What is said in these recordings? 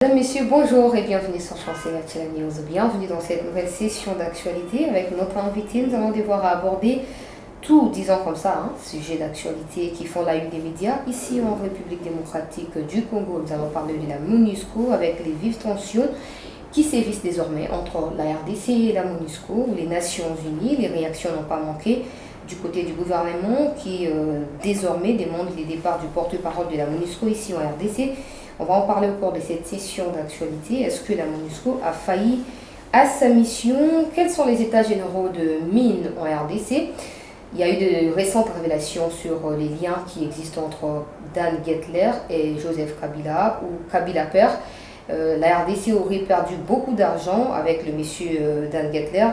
Mesdames, Messieurs, bonjour et bienvenue sur Chancel Actuel News. Bienvenue dans cette nouvelle session d'actualité avec notre invité. Nous allons devoir aborder tout, disons comme ça, sujet d'actualité qui font la une des médias. Ici en République démocratique du Congo, nous allons parler de la MONUSCO avec les vives tensions qui sévissent désormais entre la RDC et la MONUSCO ou les Nations Unies. Les réactions n'ont pas manqué du côté du gouvernement qui désormais demande les départs du porte-parole de la MONUSCO ici en RDC. On va en parler au cours de cette session d'actualité. Est-ce que la MONUSCO a failli à sa mission? Quels sont les états généraux de mines en RDC? Il y a eu de récentes révélations sur les liens qui existent entre Dan Gettler et Joseph Kabila ou Kabila père. La RDC aurait perdu beaucoup d'argent avec le monsieur Dan Gettler.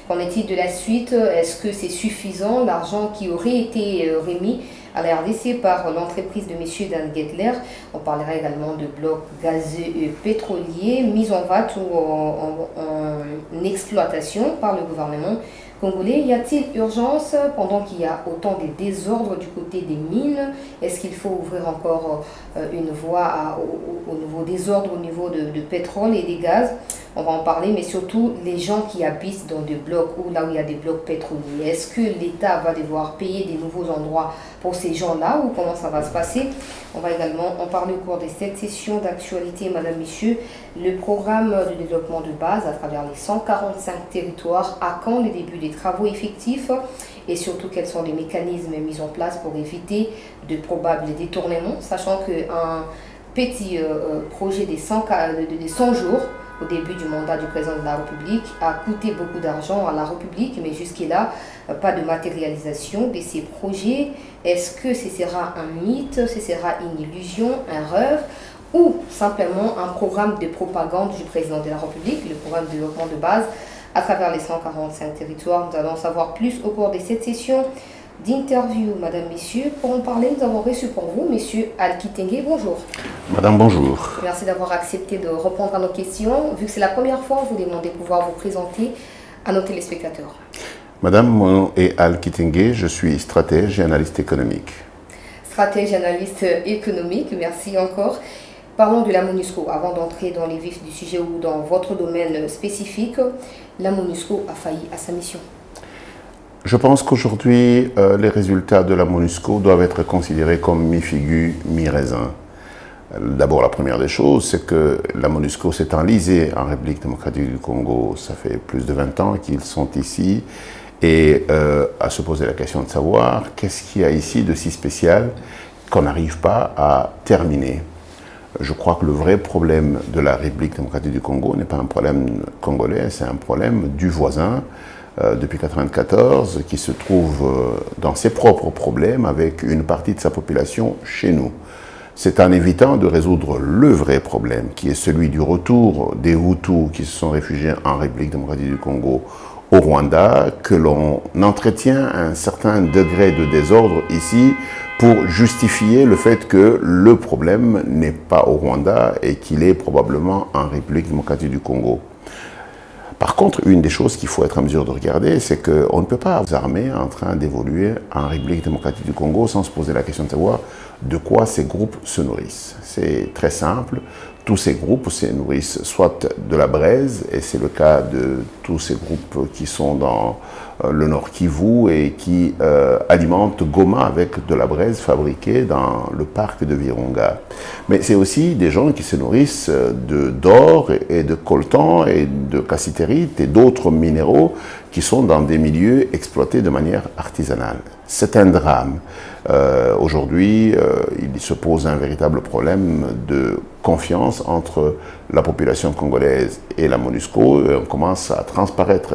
Qu'en est-il de la suite? Est-ce que c'est suffisant l'argent qui aurait été remis à la RDC par l'entreprise de M. Dan Gettler? On parlera également de blocs gazeux et pétroliers mis en vente ou en exploitation par le gouvernement congolais. Y a-t-il urgence pendant qu'il y a autant de désordres du côté des mines? Est-ce qu'il faut ouvrir encore une voie au nouveau désordre au niveau de pétrole et des gaz? On va en parler, mais surtout les gens qui habitent dans des blocs ou là où il y a des blocs pétroliers. Est-ce que l'État va devoir payer des nouveaux endroits pour ces gens-là ou comment ça va se passer? On va également en parler au cours de cette session d'actualité, Madame, Messieurs. Le programme de développement de base à travers les 145 territoires, à quand le début des travaux effectifs et surtout quels sont les mécanismes mis en place pour éviter de probables détournements, sachant qu'un petit projet des 100 jours au début du mandat du président de la République a coûté beaucoup d'argent à la République, mais jusque-là, pas de matérialisation de ces projets. Est-ce que ce sera un mythe, ce sera une illusion, un rêve ou simplement un programme de propagande du président de la République, le programme de développement de base à travers les 145 territoires? Nous allons en savoir plus au cours de cette session d'interview. Madame, Messieurs, pour en parler, nous avons reçu pour vous Monsieur Al-Kitenge. Bonjour. Madame, bonjour. Merci d'avoir accepté de répondre à nos questions. Vu que c'est la première fois, vous demandez de pouvoir vous présenter à nos téléspectateurs. Madame, mon nom est Al-Kitenge, je suis stratège et analyste économique. Stratège et analyste économique, merci encore. Parlons de la MONUSCO. Avant d'entrer dans les vifs du sujet ou dans votre domaine spécifique, la MONUSCO a failli à sa mission. Je pense qu'aujourd'hui, les résultats de la MONUSCO doivent être considérés comme mi-figu, mi-raisin. D'abord, la première des choses, c'est que la MONUSCO s'est enlisée en République démocratique du Congo. Ça fait plus de 20 ans qu'ils sont ici. Et à se poser la question de savoir qu'est-ce qu'il y a ici de si spécial qu'on n'arrive pas à terminer. Je crois que le vrai problème de la République démocratique du Congo n'est pas un problème congolais, c'est un problème du voisin depuis 1994 qui se trouve dans ses propres problèmes avec une partie de sa population chez nous. C'est en évitant de résoudre le vrai problème qui est celui du retour des Hutus qui se sont réfugiés en République démocratique du Congo au Rwanda que l'on entretient un certain degré de désordre ici pour justifier le fait que le problème n'est pas au Rwanda et qu'il est probablement en République démocratique du Congo. Par contre, une des choses qu'il faut être en mesure de regarder, c'est qu'on ne peut pas avoir des armées en train d'évoluer en République démocratique du Congo sans se poser la question de savoir de quoi ces groupes se nourrissent. C'est très simple. Tous ces groupes se nourrissent soit de la braise, et c'est le cas de tous ces groupes qui sont dans le Nord Kivu et qui alimentent Goma avec de la braise fabriquée dans le parc de Virunga. Mais c'est aussi des gens qui se nourrissent d'or et de coltan et de cassitérite et d'autres minéraux qui sont dans des milieux exploités de manière artisanale. C'est un drame. Aujourd'hui, il se pose un véritable problème de confiance entre la population congolaise et la MONUSCO. On commence à transparaître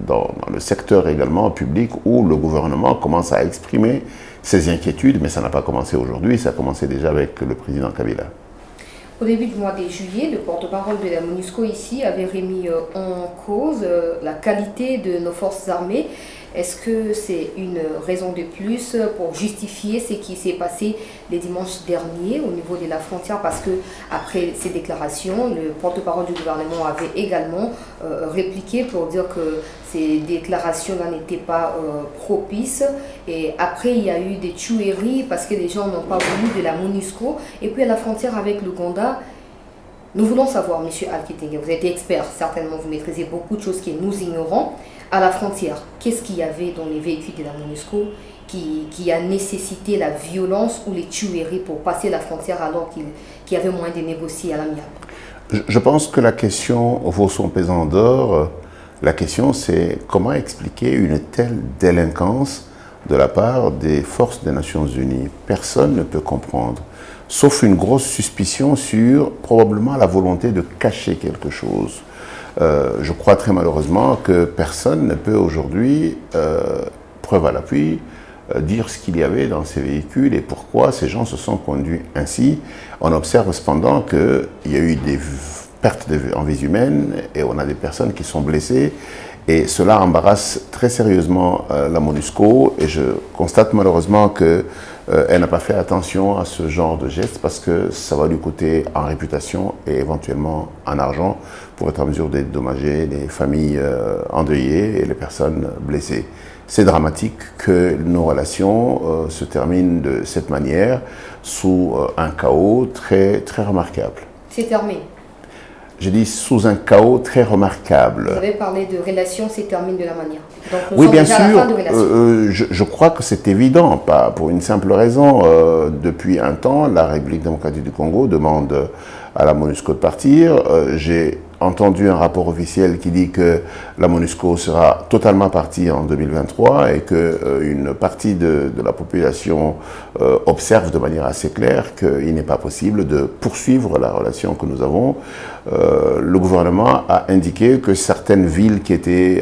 dans le secteur également public où le gouvernement commence à exprimer ses inquiétudes, mais ça n'a pas commencé aujourd'hui, ça a commencé déjà avec le président Kabila. Au début du mois de juillet, le porte-parole de la MONUSCO ici avait remis en cause la qualité de nos forces armées. Est-ce que c'est une raison de plus pour justifier ce qui s'est passé les dimanches derniers au niveau de la frontière? Parce que après ces déclarations, le porte-parole du gouvernement avait également répliqué pour dire que ces déclarations-là n'étaient pas propices. Et après, il y a eu des tueries parce que les gens n'ont pas voulu de la MONUSCO. Et puis à la frontière avec l'Ouganda, Nous voulons savoir, M. Alkitenge, vous êtes expert, certainement vous maîtrisez beaucoup de choses que nous ignorons. À la frontière, qu'est-ce qu'il y avait dans les véhicules de la MONUSCO qui a nécessité la violence ou les tueries pour passer la frontière alors qu'il y avait moyen de négocier à l'amiable? Je pense que la question vaut son pesant d'or. La question, c'est comment expliquer une telle délinquance de la part des forces des Nations Unies. Personne ne peut comprendre, sauf une grosse suspicion sur probablement la volonté de cacher quelque chose. Je crois très malheureusement que personne ne peut aujourd'hui, preuve à l'appui, dire ce qu'il y avait dans ces véhicules et pourquoi ces gens se sont conduits ainsi. On observe cependant qu'il y a eu des pertes en vies humaines et on a des personnes qui sont blessées. Et cela embarrasse très sérieusement la MONUSCO et je constate malheureusement qu'elle n'a pas fait attention à ce genre de geste parce que ça va lui coûter en réputation et éventuellement en argent pour être en mesure de dédommager les familles endeuillées et les personnes blessées. C'est dramatique que nos relations se terminent de cette manière sous un chaos très, très remarquable. C'est terminé. J'ai dit sous un chaos très remarquable. Vous avez parlé de relations, c'est terminé de la manière. Donc nous oui, sommes bien déjà sûr. à la fin de relations. Je crois que c'est évident, pas pour une simple raison. Depuis un temps, la République démocratique du Congo demande à la MONUSCO de partir. J'ai entendu un rapport officiel qui dit que la MONUSCO sera totalement partie en 2023 et qu'une partie de la population observe de manière assez claire qu'il n'est pas possible de poursuivre la relation que nous avons. Le gouvernement a indiqué que certaines villes qui étaient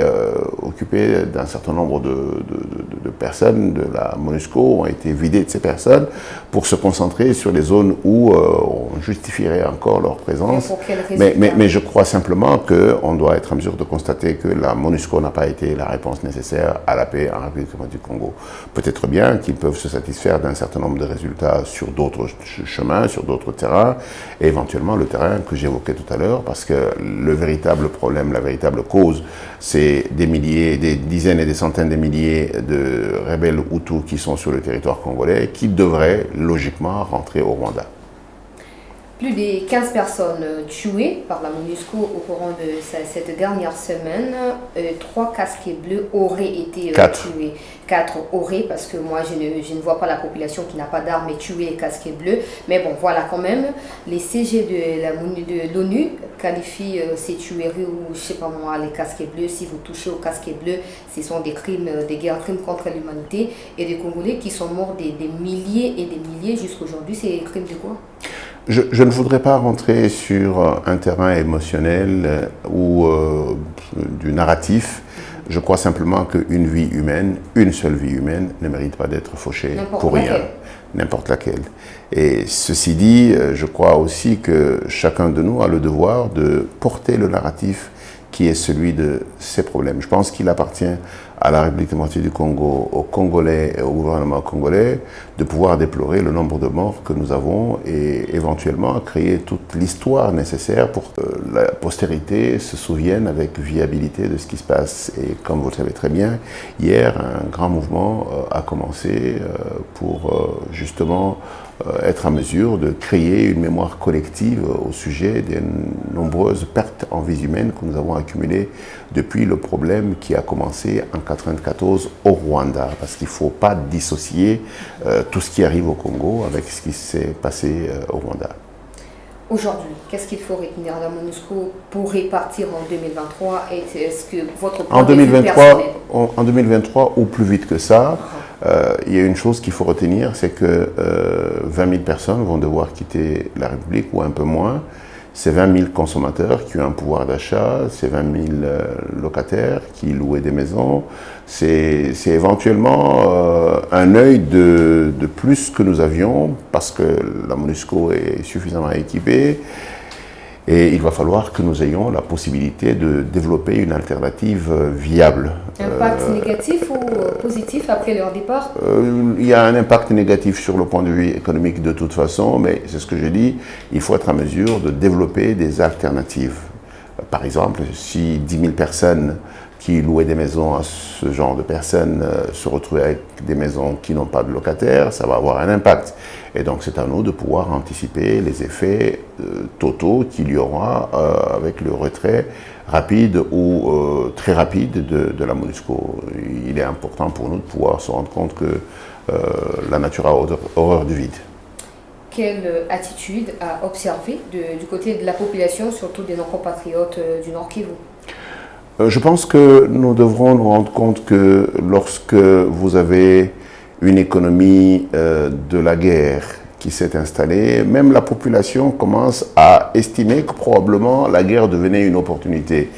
occupées d'un certain nombre de personnes de la MONUSCO ont été vidées de ces personnes pour se concentrer sur les zones où on justifierait encore leur présence. Mais je crois simplement qu'on doit être en mesure de constater que la MONUSCO n'a pas été la réponse nécessaire à la paix en République démocratique du Congo. Peut-être bien qu'ils peuvent se satisfaire d'un certain nombre de résultats sur d'autres chemins, sur d'autres terrains, et éventuellement le terrain que j'évoquais tout à l'heure, parce que le véritable problème, la véritable cause, c'est des milliers, des dizaines et des centaines de milliers de rebelles Hutus qui sont sur le territoire congolais, qui devraient logiquement rentrer au Rwanda. Plus de 15 personnes tuées par la MONUSCO au courant de cette dernière semaine. 3 casques bleus auraient été tués. 4 auraient, parce que moi je ne vois pas la population qui n'a pas d'armes et tuer les casques bleus. Mais bon, voilà quand même. Les CG de l'ONU qualifient ces tueries ou je sais pas moi, les casques bleus. Si vous touchez aux casques bleus, ce sont des crimes, des guerres, crimes contre l'humanité. Et des Congolais qui sont morts des milliers et des milliers jusqu'à aujourd'hui. C'est des crimes de quoi ? Je ne voudrais pas rentrer sur un terrain émotionnel ou du narratif. Je crois simplement qu'une vie humaine, une seule vie humaine, ne mérite pas d'être fauchée pour rien. N'importe laquelle. Et ceci dit, je crois aussi que chacun de nous a le devoir de porter le narratif qui est celui de ces problèmes. Je pense qu'il appartient à la République démocratique du Congo, aux Congolais et au gouvernement congolais de pouvoir déplorer le nombre de morts que nous avons et éventuellement créer toute l'histoire nécessaire pour que la postérité se souvienne avec viabilité de ce qui se passe. Et comme vous le savez très bien, hier, un grand mouvement a commencé pour justement être en mesure de créer une mémoire collective au sujet des nombreuses pertes en vies humaines que nous avons accumulées depuis le problème qui a commencé en 1994 au Rwanda. Parce qu'il ne faut pas dissocier tout ce qui arrive au Congo avec ce qui s'est passé au Rwanda. Aujourd'hui, qu'est-ce qu'il faut retenir à la MONUSCO pour répartir en 2023 et est-ce que votre point de vue personnel... En 2023 ou plus vite que ça, il y a une chose qu'il faut retenir, c'est que 20 000 personnes vont devoir quitter la République ou un peu moins. C'est 20 000 consommateurs qui ont un pouvoir d'achat, c'est 20 000 locataires qui louaient des maisons, c'est éventuellement un œil de plus que nous avions parce que la MONUSCO est suffisamment équipée et il va falloir que nous ayons la possibilité de développer une alternative viable. Impact négatif ou positif après leur départ ? Il y a un impact négatif sur le point de vue économique de toute façon, mais c'est ce que je dis, il faut être en mesure de développer des alternatives. Par exemple, si 10 000 personnes qui louaient des maisons à ce genre de personnes se retrouvaient avec des maisons qui n'ont pas de locataires, ça va avoir un impact. Et donc c'est à nous de pouvoir anticiper les effets totaux qu'il y aura avec le retrait rapide ou très rapide de la MONUSCO. Il est important pour nous de pouvoir se rendre compte que la nature a horreur du vide. Quelle attitude à observer du côté de la population, surtout des non-compatriotes du Nord Kivu? Je pense que nous devrons nous rendre compte que lorsque vous avez une économie de la guerre qui s'est installée, même la population commence à estimer que probablement la guerre devenait une opportunité.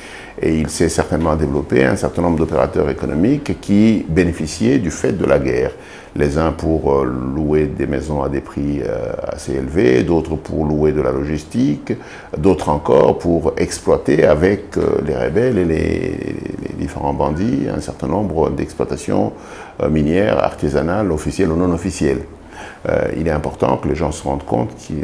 Et il s'est certainement développé un certain nombre d'opérateurs économiques qui bénéficiaient du fait de la guerre. Les uns pour louer des maisons à des prix assez élevés, d'autres pour louer de la logistique, d'autres encore pour exploiter avec les rebelles et les différents bandits un certain nombre d'exploitations minières, artisanales, officielles ou non officielles. Il est important que les gens se rendent compte qu'il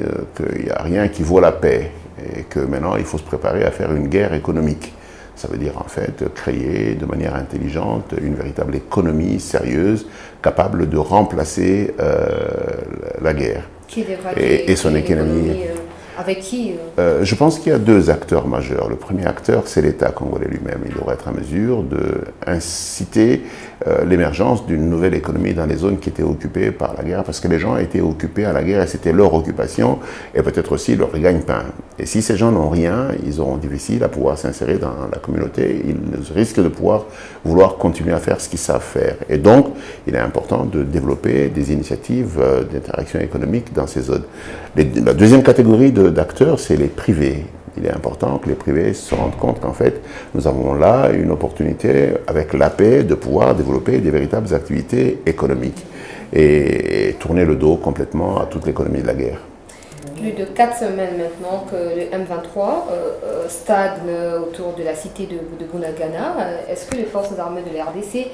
n'y a rien qui vaut la paix et que maintenant il faut se préparer à faire une guerre économique. Ça veut dire en fait créer de manière intelligente une véritable économie sérieuse capable de remplacer la guerre. Qui devra et son économie. Avec qui Je pense qu'il y a deux acteurs majeurs. Le premier acteur, c'est l'État congolais lui-même. Il devrait être en mesure d'inciter l'émergence d'une nouvelle économie dans les zones qui étaient occupées par la guerre, parce que les gens étaient occupés à la guerre et c'était leur occupation et peut-être aussi leur gagne-pain. Et si ces gens n'ont rien, ils auront difficile à pouvoir s'insérer dans la communauté. Ils risquent de vouloir continuer à faire ce qu'ils savent faire. Et donc, il est important de développer des initiatives d'interaction économique dans ces zones. La deuxième catégorie d'acteurs, c'est les privés. Il est important que les privés se rendent compte qu'en fait, nous avons là une opportunité, avec la paix, de pouvoir développer des véritables activités économiques et tourner le dos complètement à toute l'économie de la guerre. Plus de 4 semaines maintenant que le M23 stagne autour de la cité de Bunagana. Est-ce que les forces armées de la RDC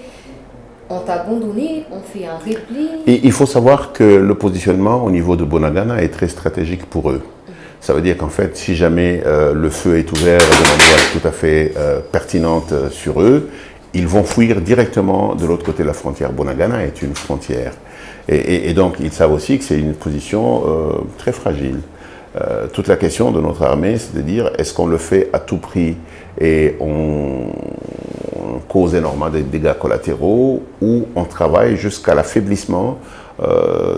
ont abandonné, ont fait un repli? Et il faut savoir que le positionnement au niveau de Bunagana est très stratégique pour eux. Ça veut dire qu'en fait, si jamais le feu est ouvert de manière tout à fait pertinente sur eux, ils vont fuir directement de l'autre côté de la frontière. Bunagana est une frontière. Et donc, ils savent aussi que c'est une position très fragile. Toute la question de notre armée, c'est de dire, est-ce qu'on le fait à tout prix et on cause énormément de dégâts collatéraux, ou on travaille jusqu'à l'affaiblissement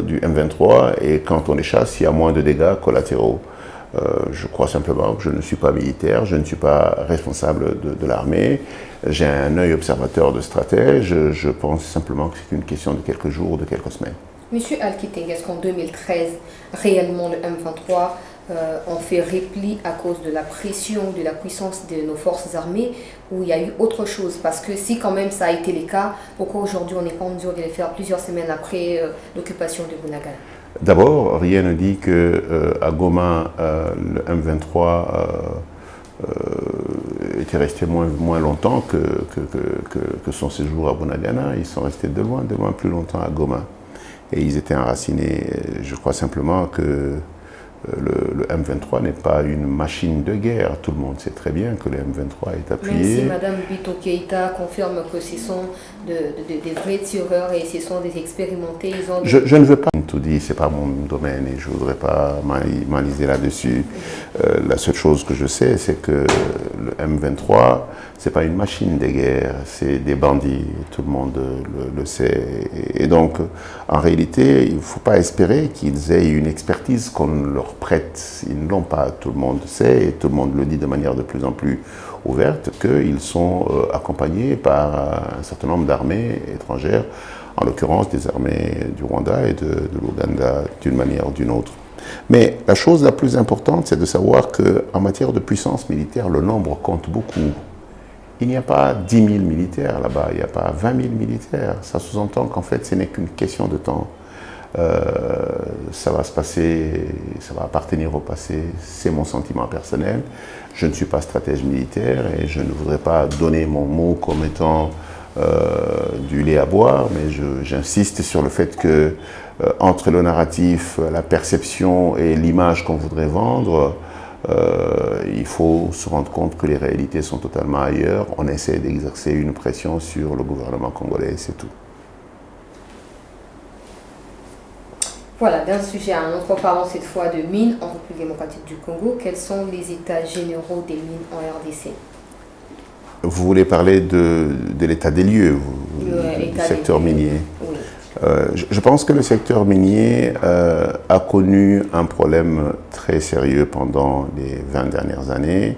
du M23 et quand on les chasse, il y a moins de dégâts collatéraux. Je crois simplement que je ne suis pas militaire, je ne suis pas responsable de l'armée, j'ai un œil observateur de stratège, je pense simplement que c'est une question de quelques jours ou de quelques semaines. Monsieur Alkiting, est-ce qu'en 2013, réellement le M23 ont fait repli à cause de la pression, de la puissance de nos forces armées, ou il y a eu autre chose? Parce que si quand même ça a été le cas, pourquoi aujourd'hui on n'est pas en mesure de le faire plusieurs semaines après l'occupation de Bunagana? D'abord, rien ne dit qu'à Goma, le M23 était resté moins longtemps que son séjour à Bunagana. Ils sont restés de loin plus longtemps à Goma. Et ils étaient enracinés. Je crois simplement que le M23 n'est pas une machine de guerre. Tout le monde sait très bien que le M23 est appuyé. Même si Mme Bito Keïta confirme que ce sont des vrais tireurs et ce sont des expérimentés, ils ont... Je ne veux pas tout dire, ce n'est pas mon domaine et je ne voudrais pas m'enliser là-dessus. La seule chose que je sais, c'est que le M23, ce n'est pas une machine de guerre, c'est des bandits, tout le monde le sait. Et donc, en réalité, il ne faut pas espérer qu'ils aient une expertise qu'on leur prête. Ils ne l'ont pas, tout le monde sait et tout le monde le dit de manière de plus en plus ouverte, qu'ils sont accompagnés par un certain nombre d'armées étrangères, en l'occurrence des armées du Rwanda et de l'Ouganda d'une manière ou d'une autre. Mais la chose la plus importante, c'est de savoir qu'en matière de puissance militaire, le nombre compte beaucoup. Il n'y a pas 10 000 militaires là-bas, il n'y a pas 20 000 militaires. Ça sous-entend qu'en fait, ce n'est qu'une question de temps. Ça va se passer, ça va appartenir au passé, c'est mon sentiment personnel. Je ne suis pas stratège militaire et je ne voudrais pas donner mon mot comme étant du lait à boire, mais j'insiste sur le fait que entre le narratif, la perception et l'image qu'on voudrait vendre, Il faut se rendre compte que les réalités sont totalement ailleurs. On essaie d'exercer une pression sur le gouvernement congolais, c'est tout. Voilà, d'un sujet à un autre, parlons cette fois de mines en République démocratique du Congo. Quels sont les états généraux des mines en RDC? Vous voulez parler de l'état des lieux, du secteur minier? Oui. Je pense que le secteur minier a connu un problème très sérieux pendant les 20 dernières années.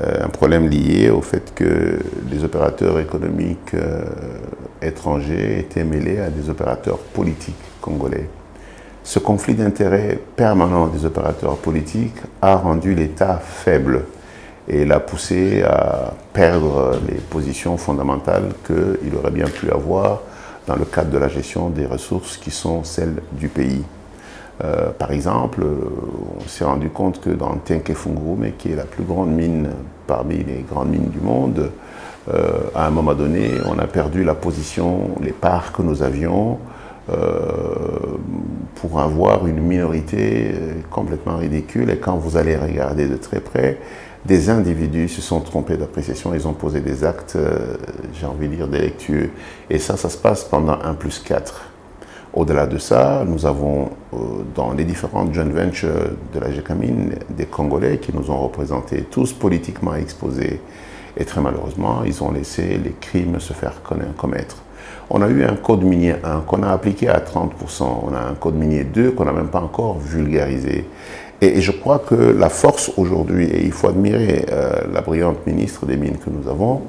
Un problème lié au fait que les opérateurs économiques étrangers étaient mêlés à des opérateurs politiques congolais. Ce conflit d'intérêts permanent des opérateurs politiques a rendu l'État faible et l'a poussé à perdre les positions fondamentales qu'il aurait bien pu avoir dans le cadre de la gestion des ressources qui sont celles du pays. Par exemple, on s'est rendu compte que dans Tenke-Fungurume, qui est la plus grande mine parmi les grandes mines du monde, à un moment donné, on a perdu la position, les parts que nous avions pour avoir une minorité complètement ridicule. Et quand vous allez regarder de très près, des individus se sont trompés d'appréciation, ils ont posé des actes, j'ai envie de dire, délictueux. Et ça se passe pendant 1+4. Au-delà de ça, nous avons dans les différentes joint ventures de la GECAMINE des Congolais qui nous ont représentés, tous politiquement exposés. Et très malheureusement, ils ont laissé les crimes se faire commettre. On a eu un code minier 1 qu'on a appliqué à 30%, on a un code minier 2 qu'on n'a même pas encore vulgarisé. Et je crois que la force aujourd'hui, et il faut admirer la brillante ministre des Mines que nous avons,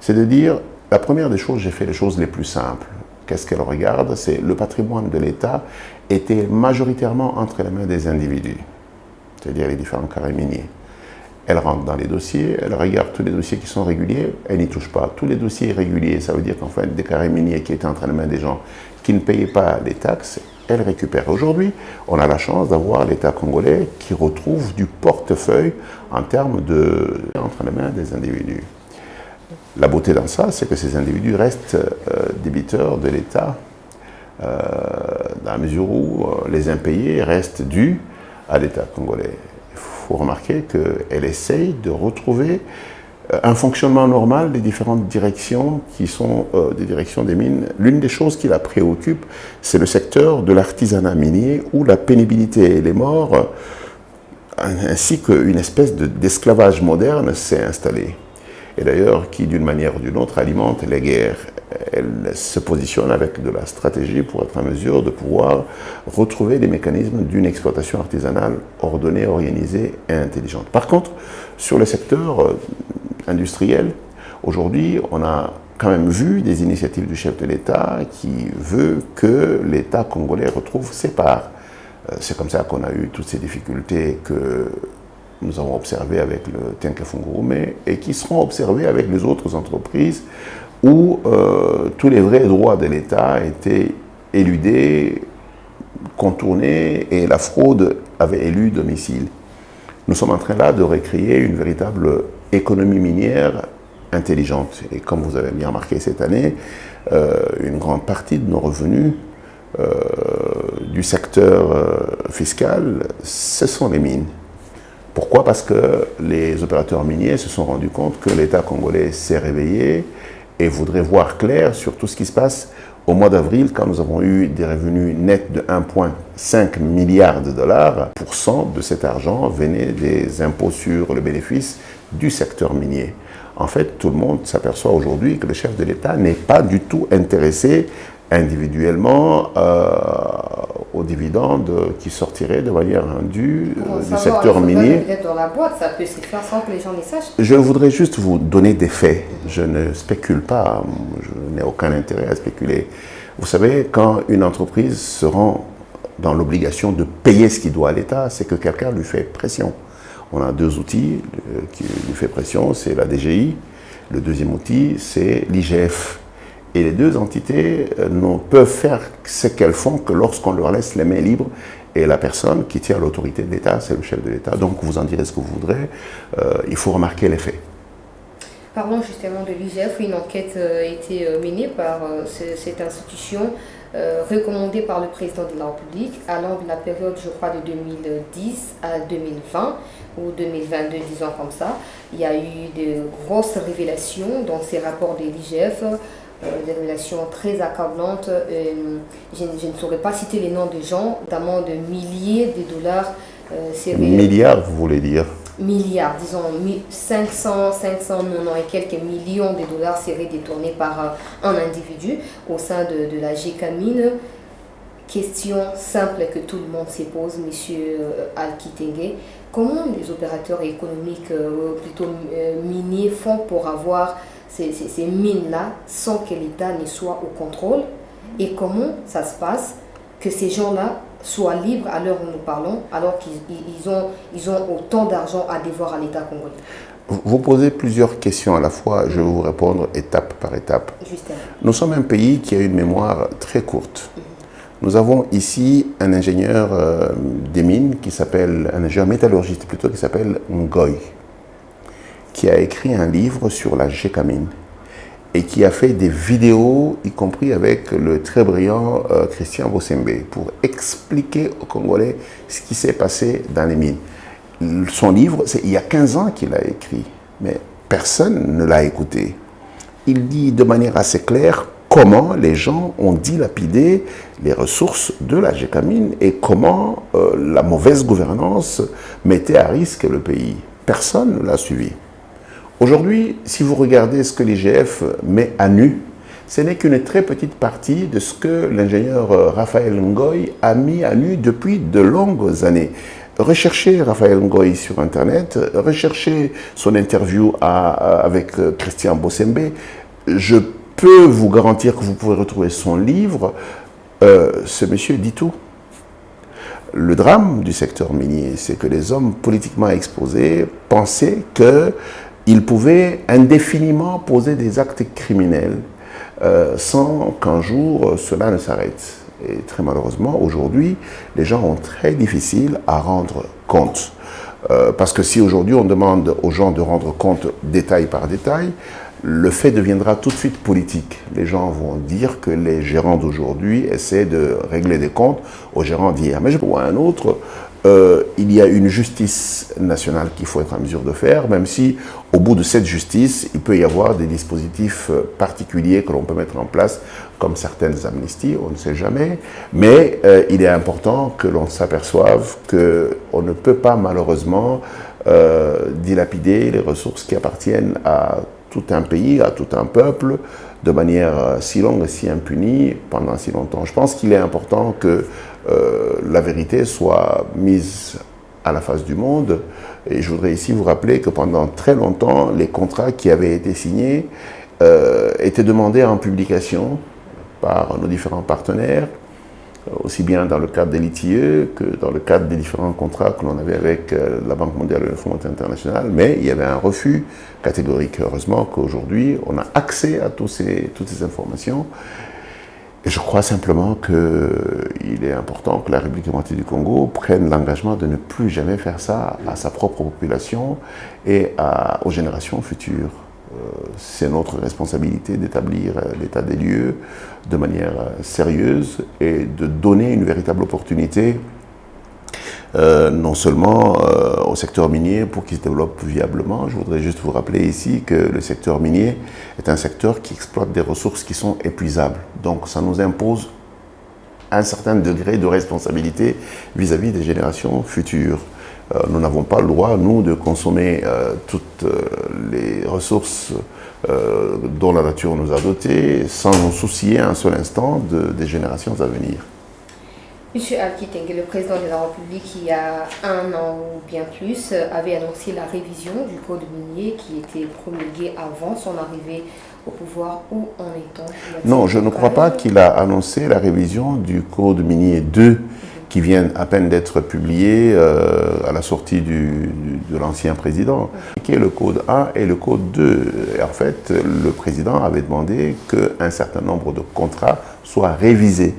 c'est de dire, la première des choses, j'ai fait les choses les plus simples. Qu'est-ce qu'elle regarde? C'est le patrimoine de l'État était majoritairement entre les mains des individus, c'est-à-dire les différents carrés miniers. Elle rentre dans les dossiers, elle regarde tous les dossiers qui sont réguliers, elle n'y touche pas. Tous les dossiers irréguliers, ça veut dire qu'en fait, des carrés miniers qui étaient entre les mains des gens qui ne payaient pas les taxes, elle récupère. Aujourd'hui, on a la chance d'avoir l'État congolais qui retrouve du portefeuille en termes de entre les mains des individus. La beauté dans ça, c'est que ces individus restent débiteurs de l'État dans la mesure où les impayés restent dus à l'État congolais. Il faut remarquer qu'elle essaye de retrouver un fonctionnement normal des différentes directions qui sont des directions des mines. L'une des choses qui la préoccupe, c'est le secteur de l'artisanat minier où la pénibilité et les morts, ainsi qu'une espèce d'esclavage moderne s'est installée. Et d'ailleurs, qui d'une manière ou d'une autre alimente les guerres. Elle se positionne avec de la stratégie pour être en mesure de pouvoir retrouver des mécanismes d'une exploitation artisanale ordonnée, organisée et intelligente. Par contre, sur le secteur industriel, aujourd'hui, on a quand même vu des initiatives du chef de l'État qui veut que l'État congolais retrouve ses parts. C'est comme ça qu'on a eu toutes ces difficultés que nous avons observées avec le Tenke-Fungurume et qui seront observées avec les autres entreprises où tous les vrais droits de l'État étaient éludés, contournés et la fraude avait élu domicile. Nous sommes en train là de recréer une véritable économie minière intelligente. Et comme vous avez bien remarqué cette année, une grande partie de nos revenus du secteur fiscal, ce sont les mines. Pourquoi? Parce que les opérateurs miniers se sont rendus compte que l'État congolais s'est réveillé et voudrait voir clair sur tout ce qui se passe au mois d'avril, quand nous avons eu des revenus nets de 1,5 milliard de dollars. % de cet argent venait des impôts sur le bénéfice du secteur minier. En fait, tout le monde s'aperçoit aujourd'hui que le chef de l'État n'est pas du tout intéressé individuellement aux dividendes qui sortiraient de manière indue du secteur minier. Dans la boîte, ça peut se faire sans que les gens les sachent. Je voudrais juste vous donner des faits. Je ne spécule pas, je n'ai aucun intérêt à spéculer. Vous savez, quand une entreprise se rend dans l'obligation de payer ce qu'il doit à l'État, c'est que quelqu'un lui fait pression. On a deux outils qui lui fait pression, c'est la DGI. Le deuxième outil, c'est l'IGF. Et les deux entités ne peuvent faire ce qu'elles font que lorsqu'on leur laisse les mains libres. Et la personne qui tient l'autorité de l'État, c'est le chef de l'État. Donc vous en direz ce que vous voudrez. Il faut remarquer les faits. Parlons justement de l'IGF, où une enquête a été menée par cette institution recommandé par le président de la République allant de la période, je crois, de 2010 à 2020 ou 2022, disons comme ça. Il y a eu de grosses révélations dans ces rapports de l'IGF, des révélations très accablantes. Je ne saurais pas citer les noms de gens, notamment de milliers de dollars. Milliards, vous voulez dire? Milliards, disons 500 et quelques millions de dollars seraient détournés par un individu au sein de la GECAMINE. Question simple que tout le monde se pose, monsieur Al-Kitenge. Comment les opérateurs économiques, plutôt miniers, font pour avoir ces mines-là sans que l'État ne soit au contrôle? Et comment ça se passe que ces gens-là soient libres à l'heure où nous parlons, alors qu'ils ont autant d'argent à devoir à l'État congolais? Vous posez plusieurs questions à la fois, je vais vous répondre étape par étape. Justement. Nous sommes un pays qui a une mémoire très courte. Nous avons ici un ingénieur des mines un ingénieur métallurgiste plutôt, qui s'appelle Ngoy, qui a écrit un livre sur la GECAMINE et qui a fait des vidéos, y compris avec le très brillant Christian Bossembe, pour expliquer aux Congolais ce qui s'est passé dans les mines. Son livre, il y a 15 ans qu'il l'a écrit, mais personne ne l'a écouté. Il dit de manière assez claire comment les gens ont dilapidé les ressources de la GECAMINE et comment la mauvaise gouvernance mettait à risque le pays. Personne ne l'a suivi. Aujourd'hui, si vous regardez ce que l'IGF met à nu, ce n'est qu'une très petite partie de ce que l'ingénieur Raphaël Ngoy a mis à nu depuis de longues années. Recherchez Raphaël Ngoy sur Internet, recherchez son interview avec Christian Bossembe. Je peux vous garantir que vous pourrez retrouver son livre. Ce monsieur dit tout. Le drame du secteur minier, c'est que les hommes politiquement exposés pensaient qu'ils pouvaient indéfiniment poser des actes criminels sans qu'un jour cela ne s'arrête. Et très malheureusement, aujourd'hui, les gens ont très difficile à rendre compte. Parce que si aujourd'hui on demande aux gens de rendre compte détail par détail, le fait deviendra tout de suite politique. Les gens vont dire que les gérants d'aujourd'hui essaient de régler des comptes aux gérants d'hier. Mais je vois un autre, il y a une justice nationale qu'il faut être en mesure de faire, même si au bout de cette justice, il peut y avoir des dispositifs particuliers que l'on peut mettre en place, comme certaines amnisties, on ne sait jamais. Mais il est important que l'on s'aperçoive qu'on ne peut pas malheureusement dilapider les ressources qui appartiennent à tout un pays, à tout un peuple, de manière si longue et si impunie pendant si longtemps. Je pense qu'il est important que la vérité soit mise à la face du monde. Et je voudrais ici vous rappeler que pendant très longtemps, les contrats qui avaient été signés étaient demandés en publication par nos différents partenaires, aussi bien dans le cadre de l'ITIE que dans le cadre des différents contrats que l'on avait avec la Banque mondiale et le Fonds monétaire international, mais il y avait un refus catégorique. Heureusement qu'aujourd'hui, on a accès à toutes ces informations. Et je crois simplement qu'il est important que la République démocratique du Congo prenne l'engagement de ne plus jamais faire ça à sa propre population et aux générations futures. C'est notre responsabilité d'établir l'état des lieux de manière sérieuse et de donner une véritable opportunité non seulement au secteur minier pour qu'il se développe viablement. Je voudrais juste vous rappeler ici que le secteur minier est un secteur qui exploite des ressources qui sont épuisables. Donc ça nous impose un certain degré de responsabilité vis-à-vis des générations futures. Nous n'avons pas le droit, nous, de consommer toutes les ressources dont la nature nous a dotés sans nous soucier un seul instant des générations à venir. Monsieur Al-Kitenge, le président de la République, il y a 1 an ou bien plus, avait annoncé la révision du code minier qui était promulgué avant son arrivée au pouvoir. Où en est-on? Non, je ne crois pas qu'il a annoncé la révision du code minier 2 qui vient à peine d'être publié à la sortie de l'ancien président, qui est le code 1 et le code 2. Et en fait, le président avait demandé qu'un certain nombre de contrats soient révisés,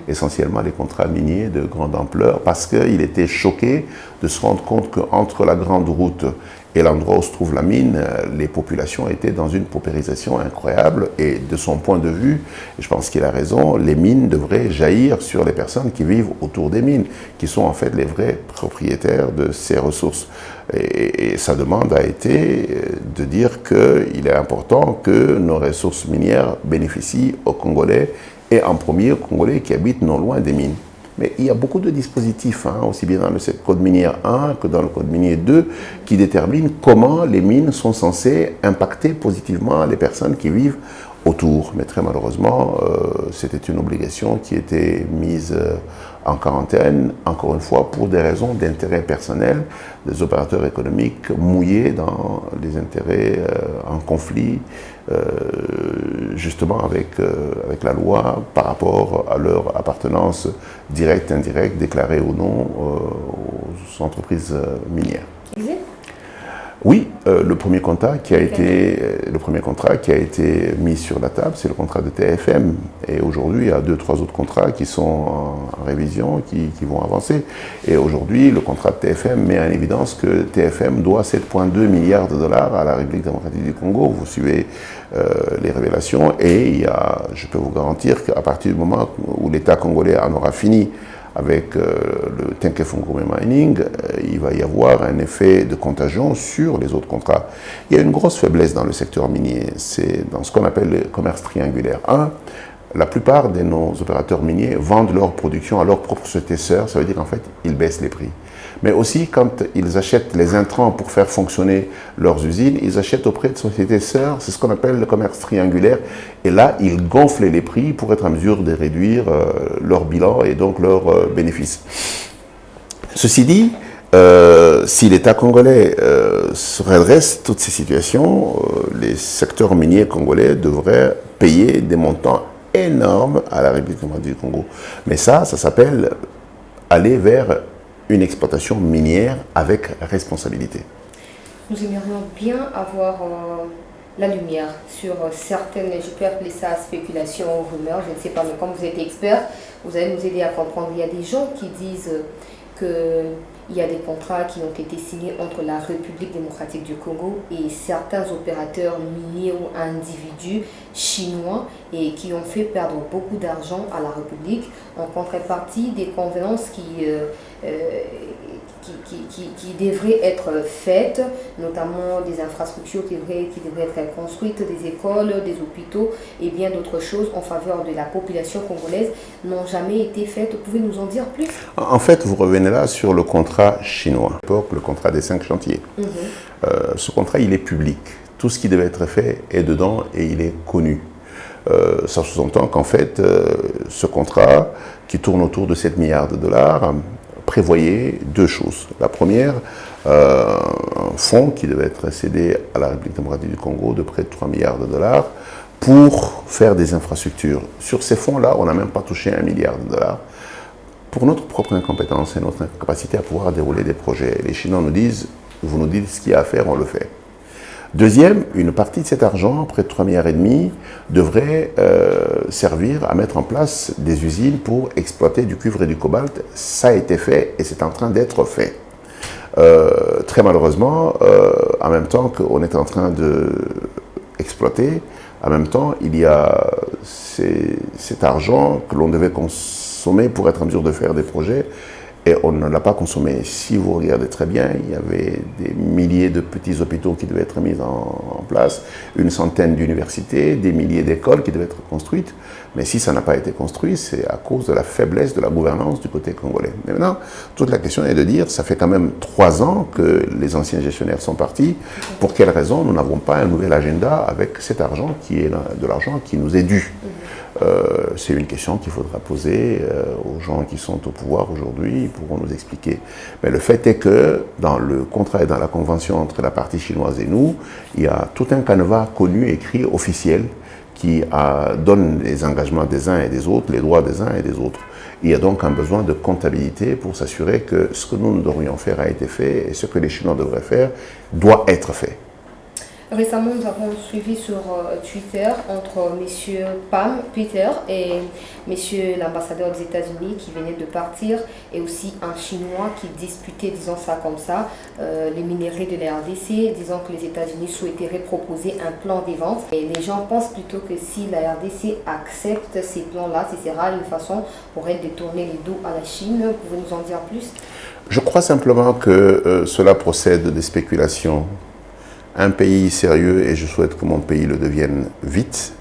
essentiellement les contrats miniers de grande ampleur, parce qu'il était choqué de se rendre compte qu'entre la grande route Et l'endroit où se trouve la mine, les populations étaient dans une paupérisation incroyable. Et de son point de vue, je pense qu'il a raison, les mines devraient jaillir sur les personnes qui vivent autour des mines, qui sont en fait les vrais propriétaires de ces ressources. Et sa demande a été de dire qu'il est important que nos ressources minières bénéficient aux Congolais, et en premier aux Congolais qui habitent non loin des mines. Mais il y a beaucoup de dispositifs, aussi bien dans le code minier 1 que dans le code minier 2, qui déterminent comment les mines sont censées impacter positivement les personnes qui vivent autour. Mais très malheureusement, c'était une obligation qui était mise en quarantaine, encore une fois, pour des raisons d'intérêt personnel, des opérateurs économiques mouillés dans les intérêts en conflit, justement avec la loi par rapport à leur appartenance directe, indirecte, déclarée ou non aux entreprises minières. Oui, le premier contrat qui a été mis sur la table, c'est le contrat de TFM. Et aujourd'hui, il y a 2-3 autres contrats qui sont en révision, qui vont avancer. Et aujourd'hui, le contrat de TFM met en évidence que TFM doit 7,2 milliards de dollars à la République démocratique du Congo. Vous suivez les révélations. Et je peux vous garantir qu'à partir du moment où l'État congolais en aura fini avec le Tenke-Fungurume Mining, il va y avoir un effet de contagion sur les autres contrats. Il y a une grosse faiblesse dans le secteur minier, c'est dans ce qu'on appelle le commerce triangulaire. La plupart de nos opérateurs miniers vendent leur production à leur propre société sœur, ça veut dire qu'en fait, ils baissent les prix. Mais aussi, quand ils achètent les intrants pour faire fonctionner leurs usines, ils achètent auprès de sociétés sœurs, c'est ce qu'on appelle le commerce triangulaire. Et là, ils gonflent les prix pour être en mesure de réduire leur bilan et donc leurs bénéfices. Ceci dit, si l'État congolais se redresse toutes ces situations, les secteurs miniers congolais devraient payer des montants énormes à la République démocratique du Congo. Mais ça s'appelle aller vers une exploitation minière avec responsabilité. Nous aimerions bien avoir la lumière sur certaines, je peux appeler ça spéculation ou rumeurs, je ne sais pas, mais comme vous êtes expert, vous allez nous aider à comprendre. Il y a des gens qui disent qu'il y a des contrats qui ont été signés entre la République démocratique du Congo et certains opérateurs miniers ou individus chinois et qui ont fait perdre beaucoup d'argent à la République en contrepartie des convenances qui devraient être faites, notamment des infrastructures qui devraient être construites, des écoles, des hôpitaux et bien d'autres choses en faveur de la population congolaise n'ont jamais été faites. Pouvez nous en dire plus? En fait, vous revenez là sur le contrat chinois, le contrat des 5 chantiers. Ce contrat, il est public. Tout ce qui devait être fait est dedans et il est connu. Ça sous-entend qu'en fait, ce contrat, qui tourne autour de 7 milliards de dollars, prévoyait 2 choses. La première, un fonds qui devait être cédé à la République démocratique du Congo de près de 3 milliards de dollars pour faire des infrastructures. Sur ces fonds-là, on n'a même pas touché 1 milliard de dollars. Pour notre propre incompétence et notre incapacité à pouvoir dérouler des projets, les Chinois nous disent, vous nous dites ce qu'il y a à faire, on le fait. Deuxième, une partie de cet argent, près de 3,5 milliards, devrait servir à mettre en place des usines pour exploiter du cuivre et du cobalt. Ça a été fait et c'est en train d'être fait. Très malheureusement, en même temps qu'on est en train d'exploiter, en même temps, il y a cet argent que l'on devait consommer pour être en mesure de faire des projets. Et on ne l'a pas consommé. Si vous regardez très bien, il y avait des milliers de petits hôpitaux qui devaient être mis en place, une centaine d'universités, des milliers d'écoles qui devaient être construites. Mais si ça n'a pas été construit, c'est à cause de la faiblesse de la gouvernance du côté congolais. Mais maintenant, toute la question est de dire, ça fait quand même 3 ans que les anciens gestionnaires sont partis. Pour quelle raison nous n'avons pas un nouvel agenda avec cet argent qui est de l'argent qui nous est dû? C'est une question qu'il faudra poser aux gens qui sont au pouvoir aujourd'hui, ils pourront nous expliquer. Mais le fait est que dans le contrat et dans la convention entre la partie chinoise et nous, il y a tout un canevas connu, écrit, officiel, qui donne les engagements des uns et des autres, les droits des uns et des autres. Il y a donc un besoin de comptabilité pour s'assurer que ce que nous devrions faire a été fait et ce que les Chinois devraient faire doit être fait. Récemment, nous avons suivi sur Twitter entre M. Pam Peter et M. l'ambassadeur des États-Unis qui venait de partir et aussi un Chinois qui disputait, disons ça comme ça, les minerais de la RDC, disant que les États-Unis souhaiteraient proposer un plan des ventes. Et les gens pensent plutôt que si la RDC accepte ces plans-là, ce sera une façon pour elle de tourner les dos à la Chine. Pouvez-vous nous en dire plus? Je crois simplement que cela procède des spéculations. Un pays sérieux, et je souhaite que mon pays le devienne vite,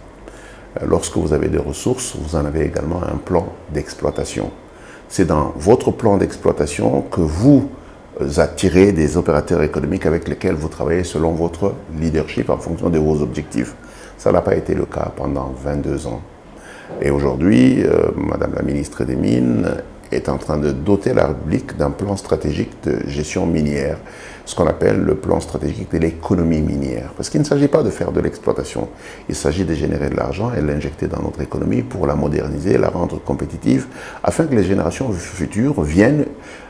lorsque vous avez des ressources, vous en avez également un plan d'exploitation. C'est dans votre plan d'exploitation que vous attirez des opérateurs économiques avec lesquels vous travaillez selon votre leadership en fonction de vos objectifs. Ça n'a pas été le cas pendant 22 ans. Et aujourd'hui, Madame la ministre des Mines est en train de doter la République d'un plan stratégique de gestion minière, ce qu'on appelle le plan stratégique de l'économie minière. Parce qu'il ne s'agit pas de faire de l'exploitation, il s'agit de générer de l'argent et de l'injecter dans notre économie pour la moderniser, la rendre compétitive, afin que les générations futures viennent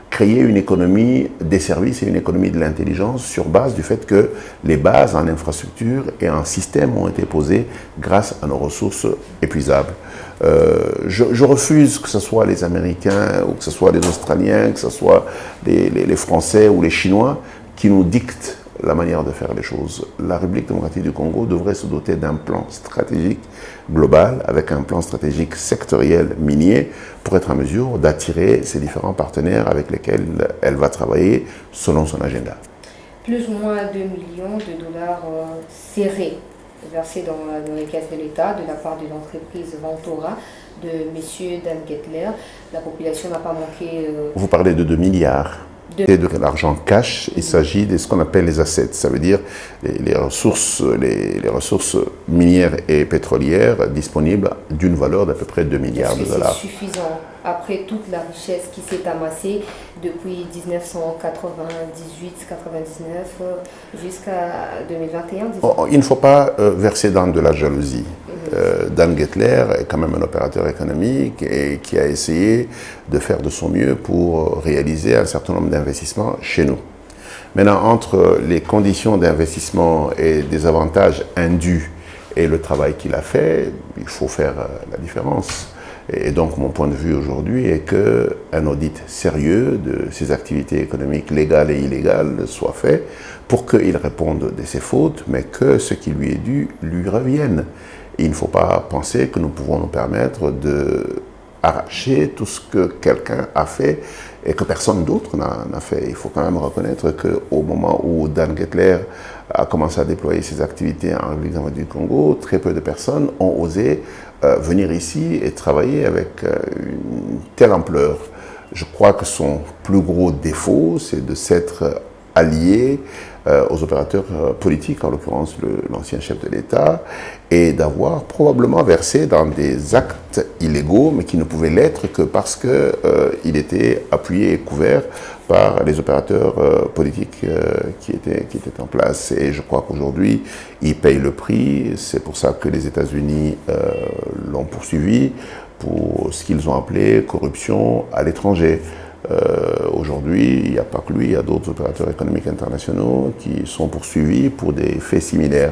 créer une économie des services et une économie de l'intelligence sur base du fait que les bases en infrastructure et en système ont été posées grâce à nos ressources épuisables. Je refuse que ce soit les Américains ou que ce soit les Australiens, que ce soit les Français ou les Chinois qui nous dictent la manière de faire les choses. La République démocratique du Congo devrait se doter d'un plan stratégique global avec un plan stratégique sectoriel minier pour être en mesure d'attirer ces différents partenaires avec lesquels elle va travailler selon son agenda. Plus ou moins 2 millions de dollars serrés versés dans les caisses de l'État de la part de l'entreprise Ventura de M. Dan Gettler. La population n'a pas manqué... Vous parlez de 2 milliards. Et de l'argent cash, il s'agit de ce qu'on appelle les assets, ça veut dire les ressources minières et pétrolières disponibles d'une valeur d'à peu près 2 milliards de dollars. C'est suffisant après toute la richesse qui s'est amassée depuis 1998-99 jusqu'à 2021. Il ne faut pas verser dans de la jalousie. Dan Gettler est quand même un opérateur économique et qui a essayé de faire de son mieux pour réaliser un certain nombre d'investissements chez nous. Maintenant, entre les conditions d'investissement et des avantages indus et le travail qu'il a fait, il faut faire la différence. Et donc, mon point de vue aujourd'hui est qu'un audit sérieux de ses activités économiques légales et illégales soit fait pour qu'il réponde de ses fautes, mais que ce qui lui est dû lui revienne. Il ne faut pas penser que nous pouvons nous permettre d'arracher tout ce que quelqu'un a fait et que personne d'autre n'a fait. Il faut quand même reconnaître qu'au moment où Dan Gettler a commencé à déployer ses activités en République démocratique du Congo, très peu de personnes ont osé venir ici et travailler avec une telle ampleur. Je crois que son plus gros défaut, c'est de s'être allié aux opérateurs politiques, en l'occurrence l'ancien chef de l'État, et d'avoir probablement versé dans des actes illégaux, mais qui ne pouvaient l'être que parce qu'il était appuyé et couvert par les opérateurs politiques qui étaient en place. Et je crois qu'aujourd'hui, il paye le prix. C'est pour ça que les États-Unis l'ont poursuivi pour ce qu'ils ont appelé corruption à l'étranger. Aujourd'hui, il n'y a pas que lui, il y a d'autres opérateurs économiques internationaux qui sont poursuivis pour des faits similaires.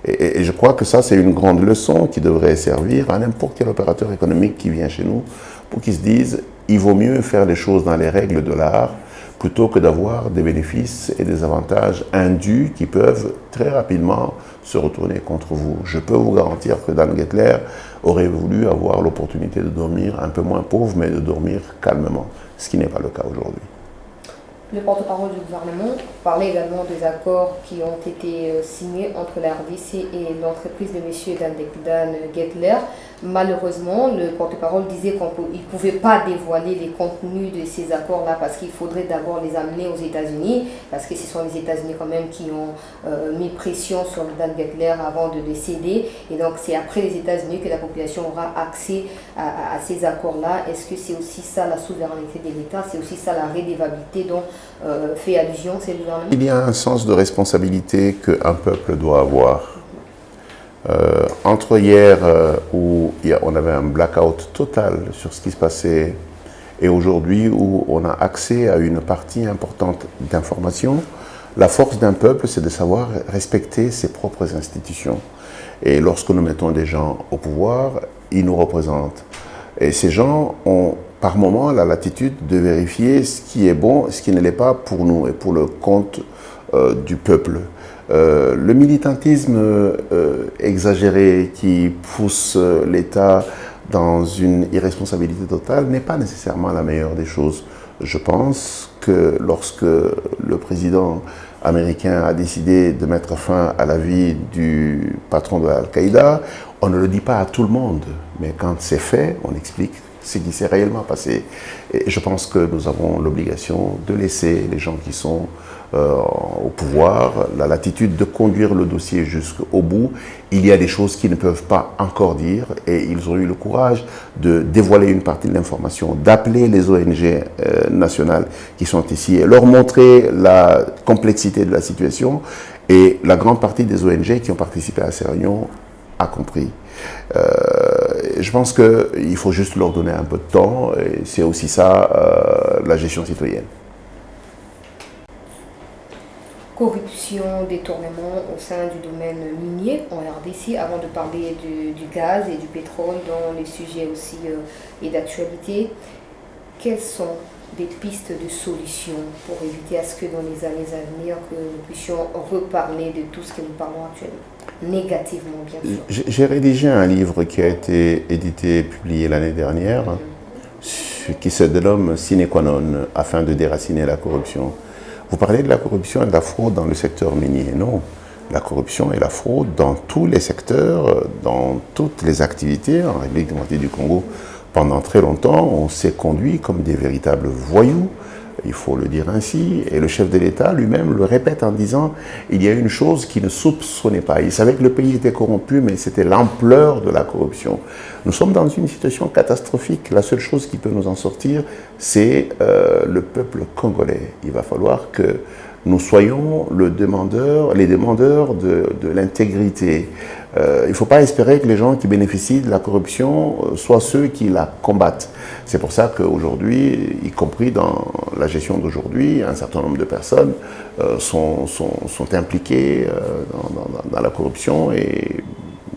Et je crois que ça, c'est une grande leçon qui devrait servir à n'importe quel opérateur économique qui vient chez nous pour qu'ils se disent il vaut mieux faire les choses dans les règles de l'art plutôt que d'avoir des bénéfices et des avantages indus qui peuvent très rapidement se retourner contre vous. Je peux vous garantir que Dan Gettler aurait voulu avoir l'opportunité de dormir un peu moins pauvre, mais de dormir calmement, ce qui n'est pas le cas aujourd'hui. Le porte-parole du gouvernement parlait également des accords qui ont été signés entre la RDC et l'entreprise de M. Dan Gettler. Malheureusement, le porte-parole disait qu'il ne pouvait pas dévoiler les contenus de ces accords-là parce qu'il faudrait d'abord les amener aux États-Unis, parce que ce sont les États-Unis quand même qui ont mis pression sur Dan Gettler avant de les céder. Et donc c'est après les États-Unis que la population aura accès à ces accords-là. Est-ce que c'est aussi ça la souveraineté de l'État? C'est aussi ça la redevabilité dont fait allusion ces gouvernements? Il y a un sens de responsabilité qu'un peuple doit avoir. Entre hier, où on avait un blackout total sur ce qui se passait, et aujourd'hui où on a accès à une partie importante d'informations, La force d'un peuple, c'est de savoir respecter ses propres institutions. Et lorsque nous mettons des gens au pouvoir, ils nous représentent. Et ces gens ont par moment la latitude de vérifier ce qui est bon, ce qui ne l'est pas pour nous et pour le compte du peuple. Le militantisme exagéré qui pousse l'État dans une irresponsabilité totale n'est pas nécessairement la meilleure des choses. Je pense que lorsque le président américain a décidé de mettre fin à la vie du patron de Al-Qaïda, on ne le dit pas à tout le monde, mais quand c'est fait, on explique ce qui s'est réellement passé. Et je pense que nous avons l'obligation de laisser les gens qui sont au pouvoir la latitude de conduire le dossier jusqu'au bout. Il y a des choses qu'ils ne peuvent pas encore dire et ils ont eu le courage de dévoiler une partie de l'information, d'appeler les ONG nationales qui sont ici et leur montrer la complexité de la situation. Et la grande partie des ONG qui ont participé à ces réunions a compris. Je pense qu'il faut juste leur donner un peu de temps et c'est aussi ça la gestion citoyenne. Corruption, détournement au sein du domaine minier en RDC, avant de parler du gaz et du pétrole dans les sujets aussi et d'actualité. Quelles sont des pistes de solutions pour éviter à ce que dans les années à venir que nous puissions reparler de tout ce que nous parlons actuellement, négativement bien sûr? J'ai rédigé un livre qui a été édité et publié l'année dernière, qui se dénomme Sine qua non, afin de déraciner la corruption. Vous parlez de la corruption et de la fraude dans le secteur minier. Non, la corruption et la fraude dans tous les secteurs, dans toutes les activités. En République démocratique du Congo, pendant très longtemps, on s'est conduit comme des véritables voyous, il faut le dire ainsi, et le chef de l'État lui-même le répète en disant il y a une chose qu'il ne soupçonnait pas. Il savait que le pays était corrompu, mais c'était l'ampleur de la corruption. Nous sommes dans une situation catastrophique. La seule chose qui peut nous en sortir, c'est le peuple congolais. Il va falloir que nous soyons les demandeurs de l'intégrité. Il ne faut pas espérer que les gens qui bénéficient de la corruption soient ceux qui la combattent. C'est pour ça qu'aujourd'hui, y compris dans la gestion d'aujourd'hui, un certain nombre de personnes sont impliquées dans la corruption et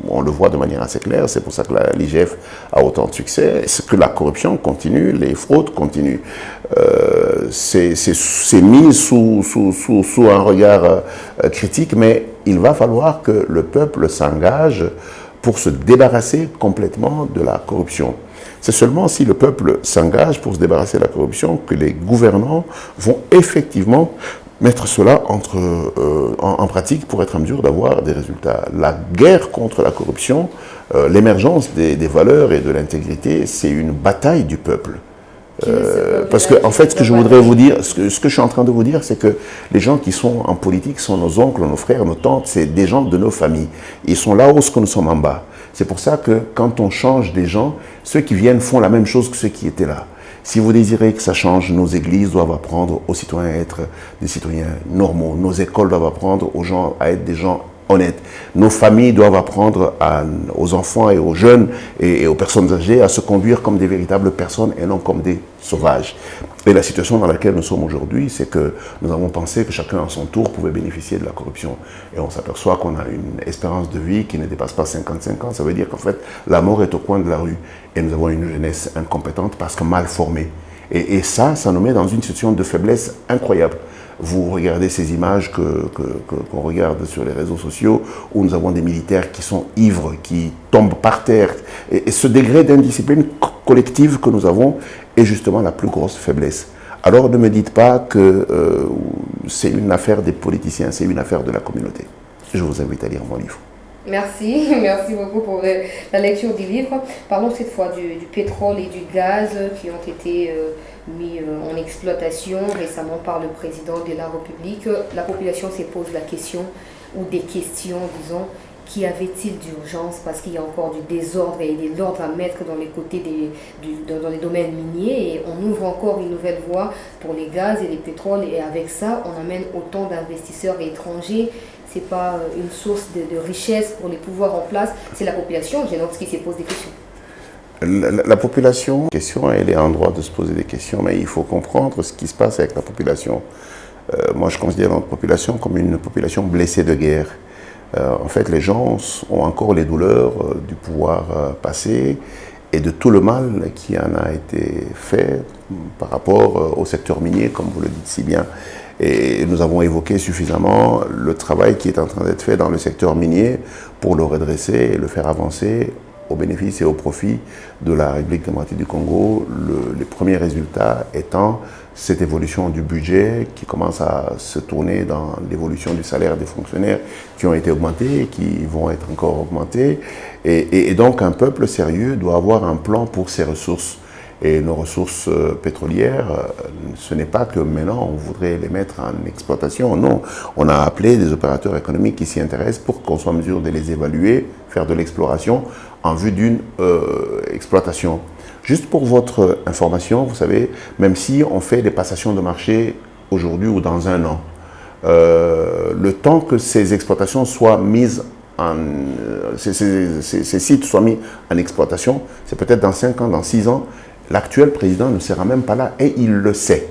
on le voit de manière assez claire. C'est pour ça que l'IGF a autant de succès. C'est que la corruption continue, les fraudes continuent. C'est mis sous un regard critique, mais il va falloir que le peuple s'engage pour se débarrasser complètement de la corruption. C'est seulement si le peuple s'engage pour se débarrasser de la corruption que les gouvernants vont effectivement mettre cela en pratique pour être en mesure d'avoir des résultats. La guerre contre la corruption, l'émergence des valeurs et de l'intégrité, c'est une bataille du peuple. Parce que, en fait, ce que je voudrais vous dire, ce que je suis en train de vous dire, c'est que les gens qui sont en politique sont nos oncles, nos frères, nos tantes, c'est des gens de nos familles. Ils sont là-haut que nous sommes en bas. C'est pour ça que quand on change des gens, ceux qui viennent font la même chose que ceux qui étaient là. Si vous désirez que ça change, nos églises doivent apprendre aux citoyens à être des citoyens normaux. Nos écoles doivent apprendre aux gens à être des gens honnêtes. Nos familles doivent apprendre aux enfants et aux jeunes et aux personnes âgées à se conduire comme des véritables personnes et non comme des sauvages. Et la situation dans laquelle nous sommes aujourd'hui, c'est que nous avons pensé que chacun à son tour pouvait bénéficier de la corruption. Et on s'aperçoit qu'on a une espérance de vie qui ne dépasse pas 55 ans. Ça veut dire qu'en fait, la mort est au coin de la rue. Et nous avons une jeunesse incompétente parce que mal formée. Et ça nous met dans une situation de faiblesse incroyable. Vous regardez ces images qu'on regarde sur les réseaux sociaux où nous avons des militaires qui sont ivres, qui tombent par terre. Et ce degré d'indiscipline collective que nous avons est justement la plus grosse faiblesse. Alors ne me dites pas que c'est une affaire des politiciens, c'est une affaire de la communauté. Je vous invite à lire mon livre. Merci, merci beaucoup pour la lecture du livre. Parlons cette fois du pétrole et du gaz qui ont été mis en exploitation récemment par le président de la République. La population se pose la question, ou des questions, disons, qu'y avait-il d'urgence parce qu'il y a encore du désordre et de l'ordre à mettre dans les côtés dans les domaines miniers et on ouvre encore une nouvelle voie pour les gaz et les pétroles et avec ça on amène autant d'investisseurs étrangers. C'est pas une source de richesse pour les pouvoirs en place, c'est la population qui se pose des questions. La population, elle est en droit de se poser des questions, mais il faut comprendre ce qui se passe avec la population. Moi, je considère notre population comme une population blessée de guerre. En fait, les gens ont encore les douleurs du pouvoir passé et de tout le mal qui en a été fait par rapport au secteur minier, comme vous le dites si bien. Et nous avons évoqué suffisamment le travail qui est en train d'être fait dans le secteur minier pour le redresser et le faire avancer au bénéfice et au profit de la République démocratique du Congo, les premiers résultats étant cette évolution du budget qui commence à se tourner dans l'évolution du salaire des fonctionnaires qui ont été augmentés et qui vont être encore augmentés. Et donc un peuple sérieux doit avoir un plan pour ses ressources. Et nos ressources pétrolières, ce n'est pas que maintenant on voudrait les mettre en exploitation. Non, on a appelé des opérateurs économiques qui s'y intéressent pour qu'on soit en mesure de les évaluer, faire de l'exploration en vue d'une exploitation. Juste pour votre information, vous savez, même si on fait des passations de marché aujourd'hui ou dans un an, le temps que ces exploitations soient mises ces sites soient mis en exploitation, c'est peut-être dans 5 ans, dans 6 ans. L'actuel président ne sera même pas là et il le sait.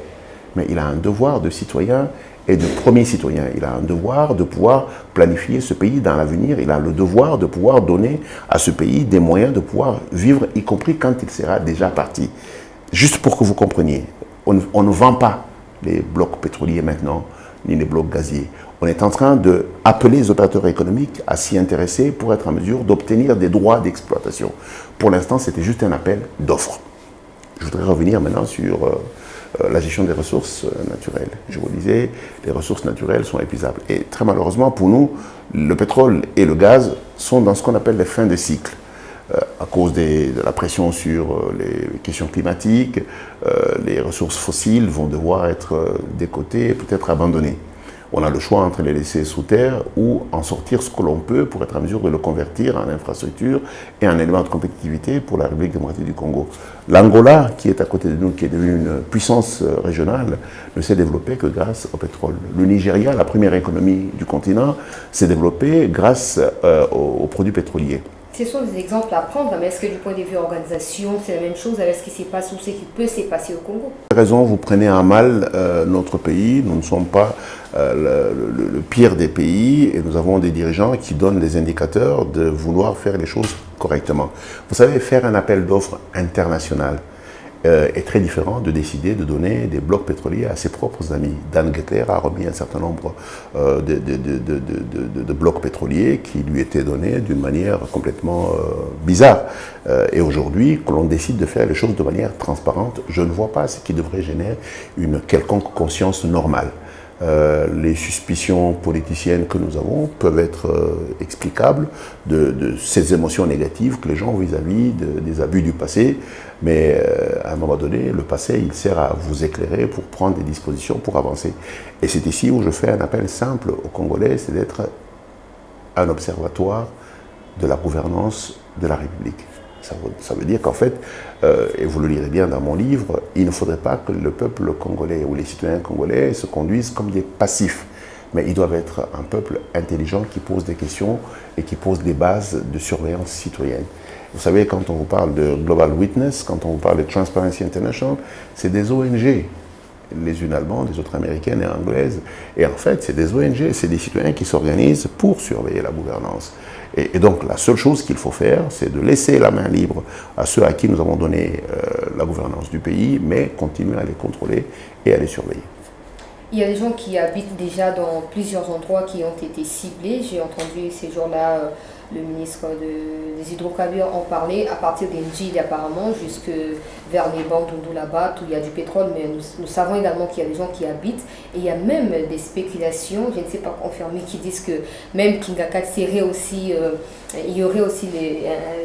Mais il a un devoir de citoyen et de premier citoyen. Il a un devoir de pouvoir planifier ce pays dans l'avenir. Il a le devoir de pouvoir donner à ce pays des moyens de pouvoir vivre, y compris quand il sera déjà parti. Juste pour que vous compreniez, on ne vend pas les blocs pétroliers maintenant, ni les blocs gaziers. On est en train d'appeler les opérateurs économiques à s'y intéresser pour être en mesure d'obtenir des droits d'exploitation. Pour l'instant, c'était juste un appel d'offres. Je voudrais revenir maintenant sur la gestion des ressources naturelles. Je vous disais, les ressources naturelles sont épuisables. Et très malheureusement pour nous, le pétrole et le gaz sont dans ce qu'on appelle les fins de cycle. À cause de la pression sur les questions climatiques, les ressources fossiles vont devoir être décotées et peut-être abandonnées. On a le choix entre les laisser sous terre ou en sortir ce que l'on peut pour être en mesure de le convertir en infrastructure et en élément de compétitivité pour la République démocratique du Congo. L'Angola, qui est à côté de nous, qui est devenue une puissance régionale, ne s'est développée que grâce au pétrole. Le Nigeria, la première économie du continent, s'est développée grâce aux produits pétroliers. Ce sont des exemples à prendre, mais est-ce que du point de vue organisation, c'est la même chose avec ce qui s'est passé ou ce qui peut se passer au Congo? Vous avez raison, vous prenez à mal notre pays. Nous ne sommes pas le pire des pays et nous avons des dirigeants qui donnent des indicateurs de vouloir faire les choses correctement. Vous savez, faire un appel d'offres international est très différent de décider de donner des blocs pétroliers à ses propres amis. Dan Gettler a remis un certain nombre de blocs pétroliers qui lui étaient donnés d'une manière complètement bizarre. Et aujourd'hui, que l'on décide de faire les choses de manière transparente, je ne vois pas ce qui devrait générer une quelconque conscience normale. Les suspicions politiciennes que nous avons peuvent être explicables de ces émotions négatives que les gens ont vis-à-vis des abus du passé. Mais à un moment donné, le passé, il sert à vous éclairer pour prendre des dispositions pour avancer. Et c'est ici où je fais un appel simple aux Congolais, c'est d'être un observatoire de la gouvernance de la République. Ça veut dire qu'en fait, et vous le lirez bien dans mon livre, il ne faudrait pas que le peuple congolais ou les citoyens congolais se conduisent comme des passifs. Mais ils doivent être un peuple intelligent qui pose des questions et qui pose des bases de surveillance citoyenne. Vous savez, quand on vous parle de Global Witness, quand on vous parle de Transparency International, c'est des ONG. Les unes allemandes, les autres américaines et anglaises. Et en fait, c'est des ONG, c'est des citoyens qui s'organisent pour surveiller la gouvernance. Et donc, la seule chose qu'il faut faire, c'est de laisser la main libre à ceux à qui nous avons donné la gouvernance du pays, mais continuer à les contrôler et à les surveiller. Il y a des gens qui habitent déjà dans plusieurs endroits qui ont été ciblés. J'ai entendu ces jours-là le ministre des hydrocarbures en parler à partir d'Engie apparemment jusque vers les Bandundu là-bas où il y a du pétrole, mais nous savons également qu'il y a des gens qui habitent et il y a même des spéculations, je ne sais pas confirmer, qui disent que même Kingakat serait aussi, il y aurait aussi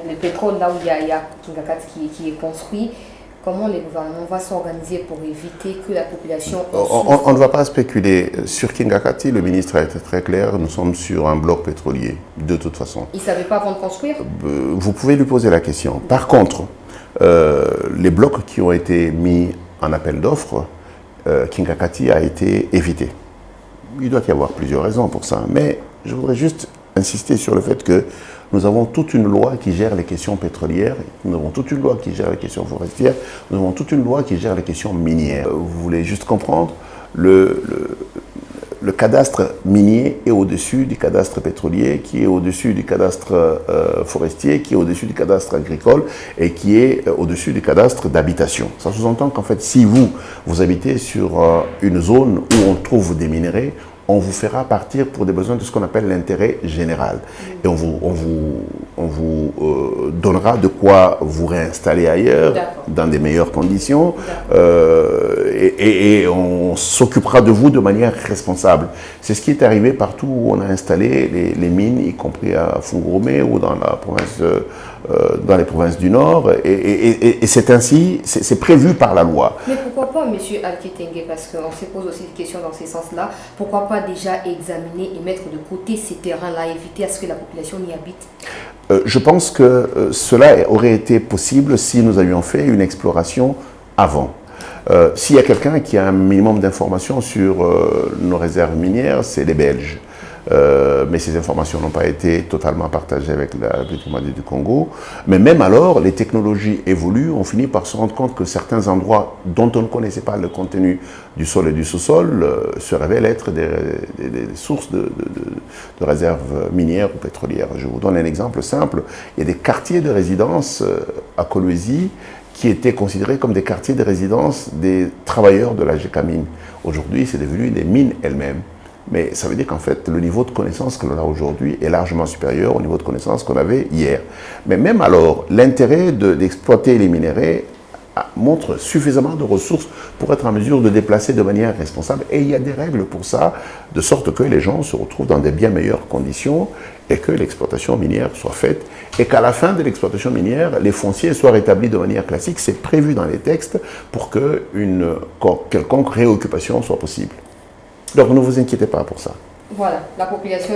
le pétrole là où il y a Kingakat qui est construit. Comment les gouvernements vont s'organiser pour éviter que la population... On ne va pas spéculer. Sur Kingakati, le ministre a été très clair, nous sommes sur un bloc pétrolier, de toute façon. Il ne savait pas avant de construire? Vous pouvez lui poser la question. Par contre, les blocs qui ont été mis en appel d'offres, Kingakati a été évité. Il doit y avoir plusieurs raisons pour ça, mais je voudrais juste insister sur le fait que nous avons toute une loi qui gère les questions pétrolières, nous avons toute une loi qui gère les questions forestières, nous avons toute une loi qui gère les questions minières. Vous voulez juste comprendre, le cadastre minier est au-dessus du cadastre pétrolier, qui est au-dessus du cadastre forestier, qui est au-dessus du cadastre agricole et qui est au-dessus du cadastre d'habitation. Ça sous-entend qu'en fait, si vous habitez sur une zone où on trouve des minerais, on vous fera partir pour des besoins de ce qu'on appelle l'intérêt général. Et on vous donnera de quoi vous réinstaller ailleurs, dans des meilleures conditions, et on s'occupera de vous de manière responsable. C'est ce qui est arrivé partout où on a installé les mines, y compris à Fungurumé ou dans les provinces du Nord, et c'est ainsi, c'est prévu par la loi. Mais pourquoi pas, M. Alkitenge, parce qu'on se pose aussi des questions dans ces sens-là, pourquoi pas déjà examiner et mettre de côté ces terrains-là, éviter à ce que la population y habite? Je pense que cela aurait été possible si nous avions fait une exploration avant. S'il y a quelqu'un qui a un minimum d'informations sur nos réserves minières, c'est les Belges. Mais ces informations n'ont pas été totalement partagées avec la République démocratique du Congo. Mais même alors, les technologies évoluent, on finit par se rendre compte que certains endroits dont on ne connaissait pas le contenu du sol et du sous-sol se révèlent être des sources de réserves minières ou pétrolières. Je vous donne un exemple simple. Il y a des quartiers de résidence à Kolwezi qui étaient considérés comme des quartiers de résidence des travailleurs de la Gécamine. Aujourd'hui, c'est devenu des mines elles-mêmes. Mais ça veut dire qu'en fait, le niveau de connaissance que l'on a aujourd'hui est largement supérieur au niveau de connaissance qu'on avait hier. Mais même alors, l'intérêt d'exploiter les minéraux montre suffisamment de ressources pour être en mesure de déplacer de manière responsable. Et il y a des règles pour ça, de sorte que les gens se retrouvent dans des bien meilleures conditions et que l'exploitation minière soit faite. Et qu'à la fin de l'exploitation minière, les fonciers soient rétablis de manière classique. C'est prévu dans les textes pour qu'une quelconque réoccupation soit possible. Donc ne vous inquiétez pas pour ça. Voilà, la population,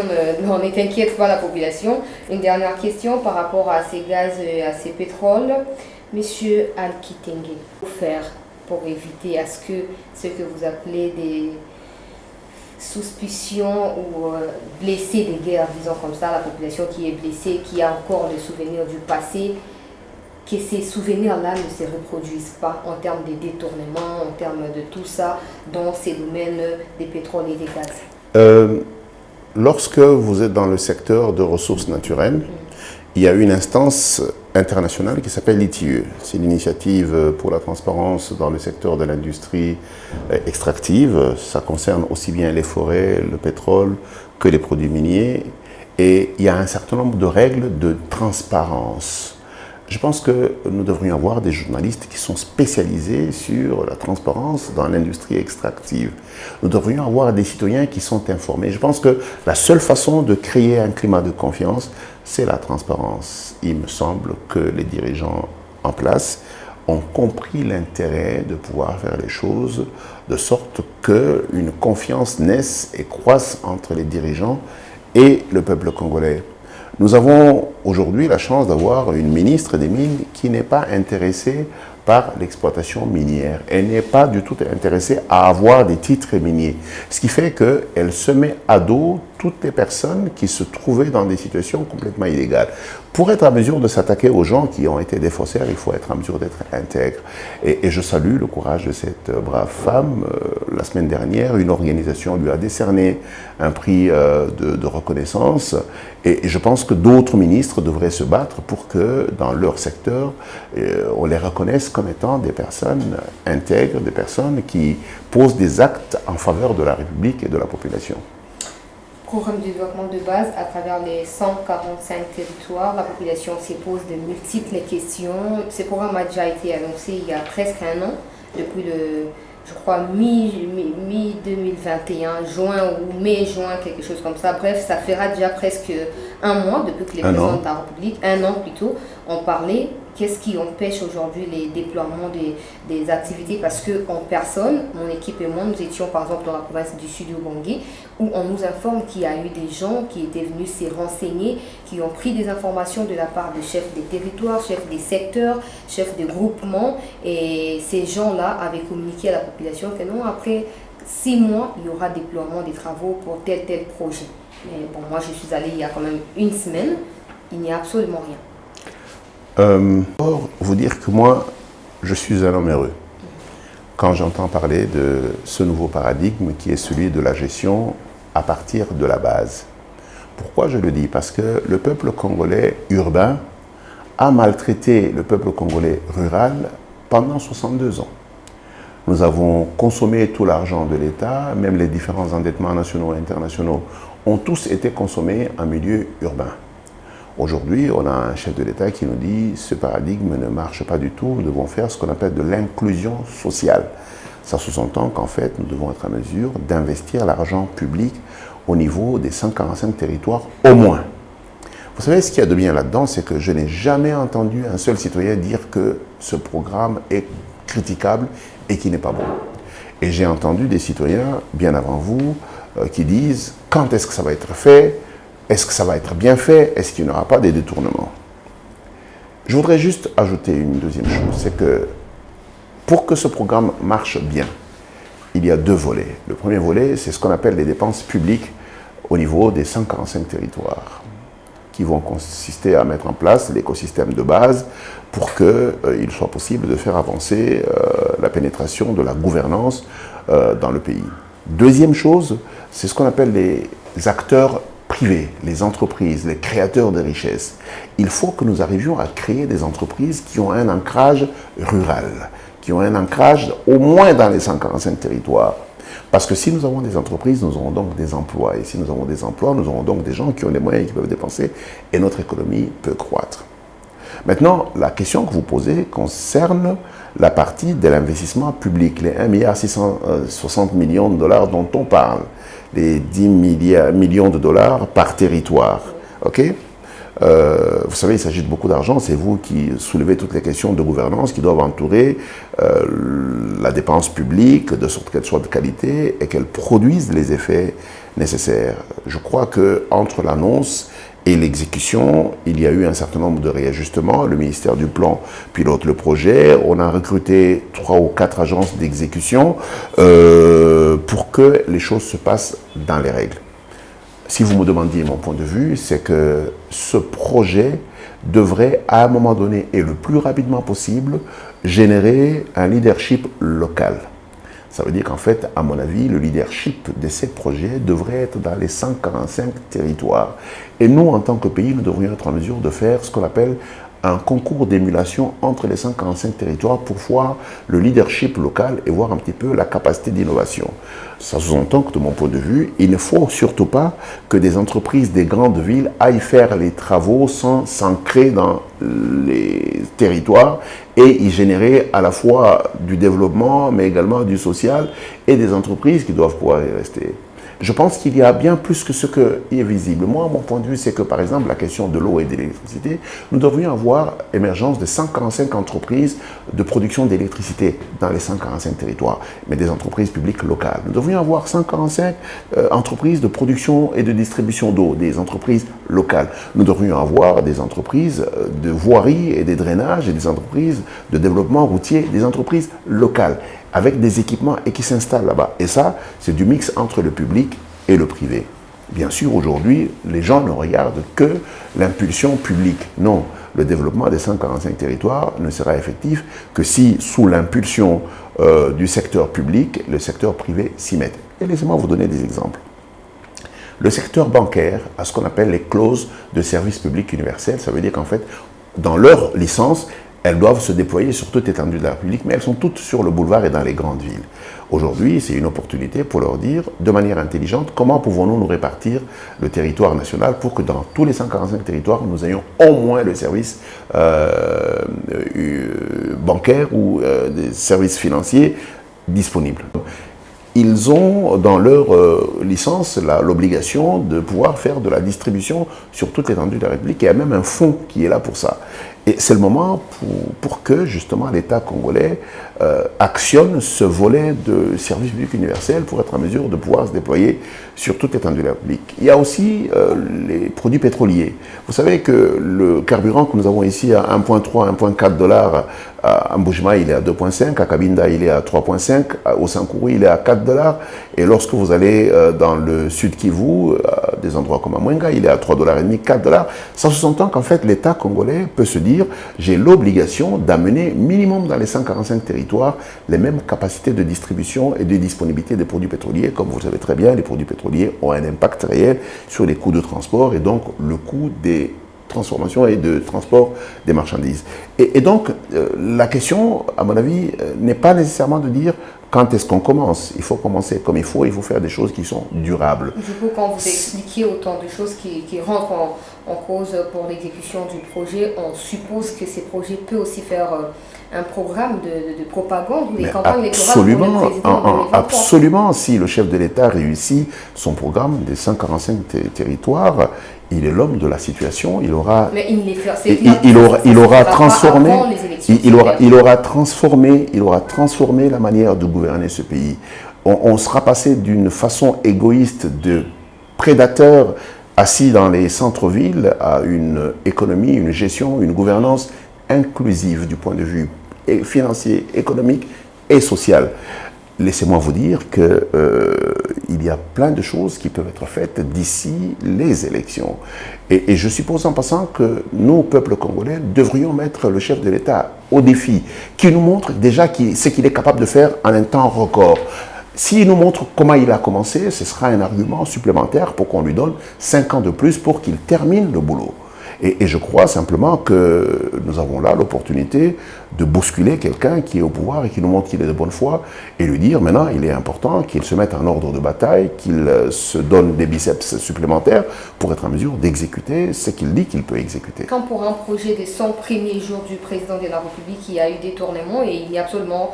on n'inquiète pas la population. Une dernière question par rapport à ces gaz, à ces pétroles. Monsieur Alkitenge, que faire pour éviter à ce que vous appelez des suspicions ou blessés des guerres, disons comme ça, la population qui est blessée, qui a encore des souvenirs du passé, que ces souvenirs-là ne se reproduisent pas en termes de détournement, en termes de tout ça, dans ces domaines des pétroles et des gaz? Lorsque vous êtes dans le secteur de ressources naturelles, il y a une instance internationale qui s'appelle l'ITIE. C'est l'initiative pour la transparence dans le secteur de l'industrie extractive. Ça concerne aussi bien les forêts, le pétrole que les produits miniers. Et il y a un certain nombre de règles de transparence. Je pense que nous devrions avoir des journalistes qui sont spécialisés sur la transparence dans l'industrie extractive. Nous devrions avoir des citoyens qui sont informés. Je pense que la seule façon de créer un climat de confiance, c'est la transparence. Il me semble que les dirigeants en place ont compris l'intérêt de pouvoir faire les choses de sorte qu'une confiance naisse et croisse entre les dirigeants et le peuple congolais. Nous avons aujourd'hui la chance d'avoir une ministre des Mines qui n'est pas intéressée par l'exploitation minière. Elle n'est pas du tout intéressée à avoir des titres miniers. Ce qui fait qu'elle se met à dos toutes les personnes qui se trouvaient dans des situations complètement illégales. Pour être en mesure de s'attaquer aux gens qui ont été des faussaires, il faut être en mesure d'être intègre. Et je salue le courage de cette brave femme. La semaine dernière, une organisation lui a décerné un prix de reconnaissance. Et je pense que d'autres ministres devraient se battre pour que dans leur secteur, on les reconnaisse comme étant des personnes intègres, des personnes qui posent des actes en faveur de la République et de la population. Programme de développement de base à travers les 145 territoires. La population se pose de multiples questions. Ce programme a déjà été annoncé il y a presque un an, depuis je crois, mi-2021, juin ou mai-juin, quelque chose comme ça. Bref, ça fera déjà presque un mois depuis que les présidents de la République, un an plutôt, ont parlé. Qu'est-ce qui empêche aujourd'hui les déploiements des activités? Parce qu'en personne, mon équipe et moi, nous étions par exemple dans la province du Sud Ubangi, où on nous informe qu'il y a eu des gens qui étaient venus se renseigner, qui ont pris des informations de la part des chefs des territoires, chefs des secteurs, chefs des groupements, et ces gens-là avaient communiqué à la population que non, après 6 mois, il y aura déploiement des travaux pour tel projet. Mais bon, moi, je suis allée il y a quand même une semaine, il n'y a absolument rien. Pour vous dire que moi, je suis un homme heureux quand j'entends parler de ce nouveau paradigme qui est celui de la gestion à partir de la base. Pourquoi je le dis? Parce que le peuple congolais urbain a maltraité le peuple congolais rural pendant 62 ans. Nous avons consommé tout l'argent de l'État, même les différents endettements nationaux et internationaux ont tous été consommés en milieu urbain. Aujourd'hui, on a un chef de l'État qui nous dit « ce paradigme ne marche pas du tout, nous devons faire ce qu'on appelle de l'inclusion sociale ». Ça sous-entend qu'en fait, nous devons être en mesure d'investir l'argent public au niveau des 145 territoires au moins. Vous savez, ce qu'il y a de bien là-dedans, c'est que je n'ai jamais entendu un seul citoyen dire que ce programme est critiquable et qu'il n'est pas bon. Et j'ai entendu des citoyens, bien avant vous, qui disent « quand est-ce que ça va être fait ? Est-ce que ça va être bien fait? Est-ce qu'il n'y aura pas des détournements ?» Je voudrais juste ajouter une deuxième chose, c'est que pour que ce programme marche bien, il y a deux volets. Le premier volet, c'est ce qu'on appelle les dépenses publiques au niveau des 145 territoires, qui vont consister à mettre en place l'écosystème de base pour qu'il soit possible de faire avancer la pénétration de la gouvernance dans le pays. Deuxième chose, c'est ce qu'on appelle les acteurs privés, les entreprises, les créateurs de richesses. Il faut que nous arrivions à créer des entreprises qui ont un ancrage rural, qui ont un ancrage au moins dans les 145 territoires. Parce que si nous avons des entreprises, nous aurons donc des emplois. Et si nous avons des emplois, nous aurons donc des gens qui ont les moyens et qui peuvent dépenser. Et notre économie peut croître. Maintenant, la question que vous posez concerne la partie de l'investissement public, les 1,660 milliard de dollars dont on parle, les 10 millions de dollars par territoire. Okay? Vous savez, il s'agit de beaucoup d'argent, c'est vous qui soulevez toutes les questions de gouvernance qui doivent entourer la dépense publique, de sorte qu'elle soit de qualité et qu'elle produise les effets nécessaires. Je crois qu'entre l'annonce et l'exécution, il y a eu un certain nombre de réajustements. Le ministère du Plan pilote le projet. On a recruté 3 ou 4 agences d'exécution pour que les choses se passent dans les règles. Si vous me demandiez mon point de vue, c'est que ce projet devrait, à un moment donné et le plus rapidement possible, générer un leadership local. Ça veut dire qu'en fait, à mon avis, le leadership de ces projets devrait être dans les 145 territoires. Et nous, en tant que pays, nous devrions être en mesure de faire ce qu'on appelle un concours d'émulation entre les 145 territoires pour voir le leadership local et voir un petit peu la capacité d'innovation. Ça sous-entend que, de mon point de vue, il ne faut surtout pas que des entreprises des grandes villes aillent faire les travaux sans s'ancrer dans les territoires et y générer à la fois du développement, mais également du social et des entreprises qui doivent pouvoir y rester. Je pense qu'il y a bien plus que ce qui est visible. Moi, mon point de vue, c'est que, par exemple, la question de l'eau et de l'électricité, nous devrions avoir émergence de 145 entreprises de production d'électricité dans les 145 territoires, mais des entreprises publiques locales. Nous devrions avoir 145 entreprises de production et de distribution d'eau, des entreprises locales. Nous devrions avoir des entreprises de voirie et des drainages et des entreprises de développement routier, des entreprises locales, avec des équipements et qui s'installent là-bas. Et ça, c'est du mix entre le public et le privé. Bien sûr, aujourd'hui, les gens ne regardent que l'impulsion publique. Non, le développement des 145 territoires ne sera effectif que si, sous l'impulsion du secteur public, le secteur privé s'y mette. Et laissez-moi vous donner des exemples. Le secteur bancaire a ce qu'on appelle les clauses de service public universel. Ça veut dire qu'en fait, dans leur licence, elles doivent se déployer sur toute l'étendue de la République, mais elles sont toutes sur le boulevard et dans les grandes villes. Aujourd'hui, c'est une opportunité pour leur dire, de manière intelligente, comment pouvons-nous nous répartir le territoire national pour que dans tous les 145 territoires, nous ayons au moins le service bancaire ou des services financiers disponibles. Ils ont dans leur licence l'obligation de pouvoir faire de la distribution sur toute l'étendue de la République. Il y a même un fonds qui est là pour ça. Et c'est le moment pour que, justement, l'État congolais actionne ce volet de service public universel pour être en mesure de pouvoir se déployer sur toute l'étendue de la République. Il y a aussi les produits pétroliers. Vous savez que le carburant que nous avons ici à 1,3, 1,4 dollars, à Mbujimayi, il est à 2,5, à Kabinda, il est à 3,5, au Sankuru, il est à 4 dollars. Et lorsque vous allez dans le sud Kivu, à des endroits comme à Mwenga, il est à 3,5 dollars, 4 dollars. Ça sous-entend qu'en fait, l'État congolais peut se dire, j'ai l'obligation d'amener minimum dans les 145 territoires les mêmes capacités de distribution et de disponibilité des produits pétroliers. Comme vous le savez très bien, les produits pétroliers ont un impact réel sur les coûts de transport et donc le coût des transformation et de transport des marchandises. Et donc, la question, à mon avis, n'est pas nécessairement de dire quand est-ce qu'on commence. Il faut commencer comme il faut faire des choses qui sont durables. Du coup, quand vous expliquez autant de choses qui rentrent en cause pour l'exécution du projet, on suppose que ces projets peuvent aussi faire un programme de propagande ou des campagnes électorales pour le président. Absolument, si le chef de l'État réussit son programme des 145 territoires, il est l'homme de la situation, il aura transformé la manière de gouverner ce pays. On sera passé d'une façon égoïste de prédateur assis dans les centres-villes à une économie, une gestion, une gouvernance inclusive du point de vue financier, économique et social. Laissez-moi vous dire qu'il y a plein de choses qui peuvent être faites d'ici les élections. Et je suppose en passant que nous, peuple congolais, devrions mettre le chef de l'État au défi, qui nous montre déjà ce qu'il est capable de faire en un temps record. S'il nous montre comment il a commencé, ce sera un argument supplémentaire pour qu'on lui donne 5 ans de plus pour qu'il termine le boulot. Et je crois simplement que nous avons là l'opportunité de bousculer quelqu'un qui est au pouvoir et qui nous montre qu'il est de bonne foi et lui dire maintenant il est important qu'il se mette en ordre de bataille, qu'il se donne des biceps supplémentaires pour être en mesure d'exécuter ce qu'il dit qu'il peut exécuter. Quand pour un projet des 100 premiers jours du président de la République, il y a eu détournement et il n'y a absolument,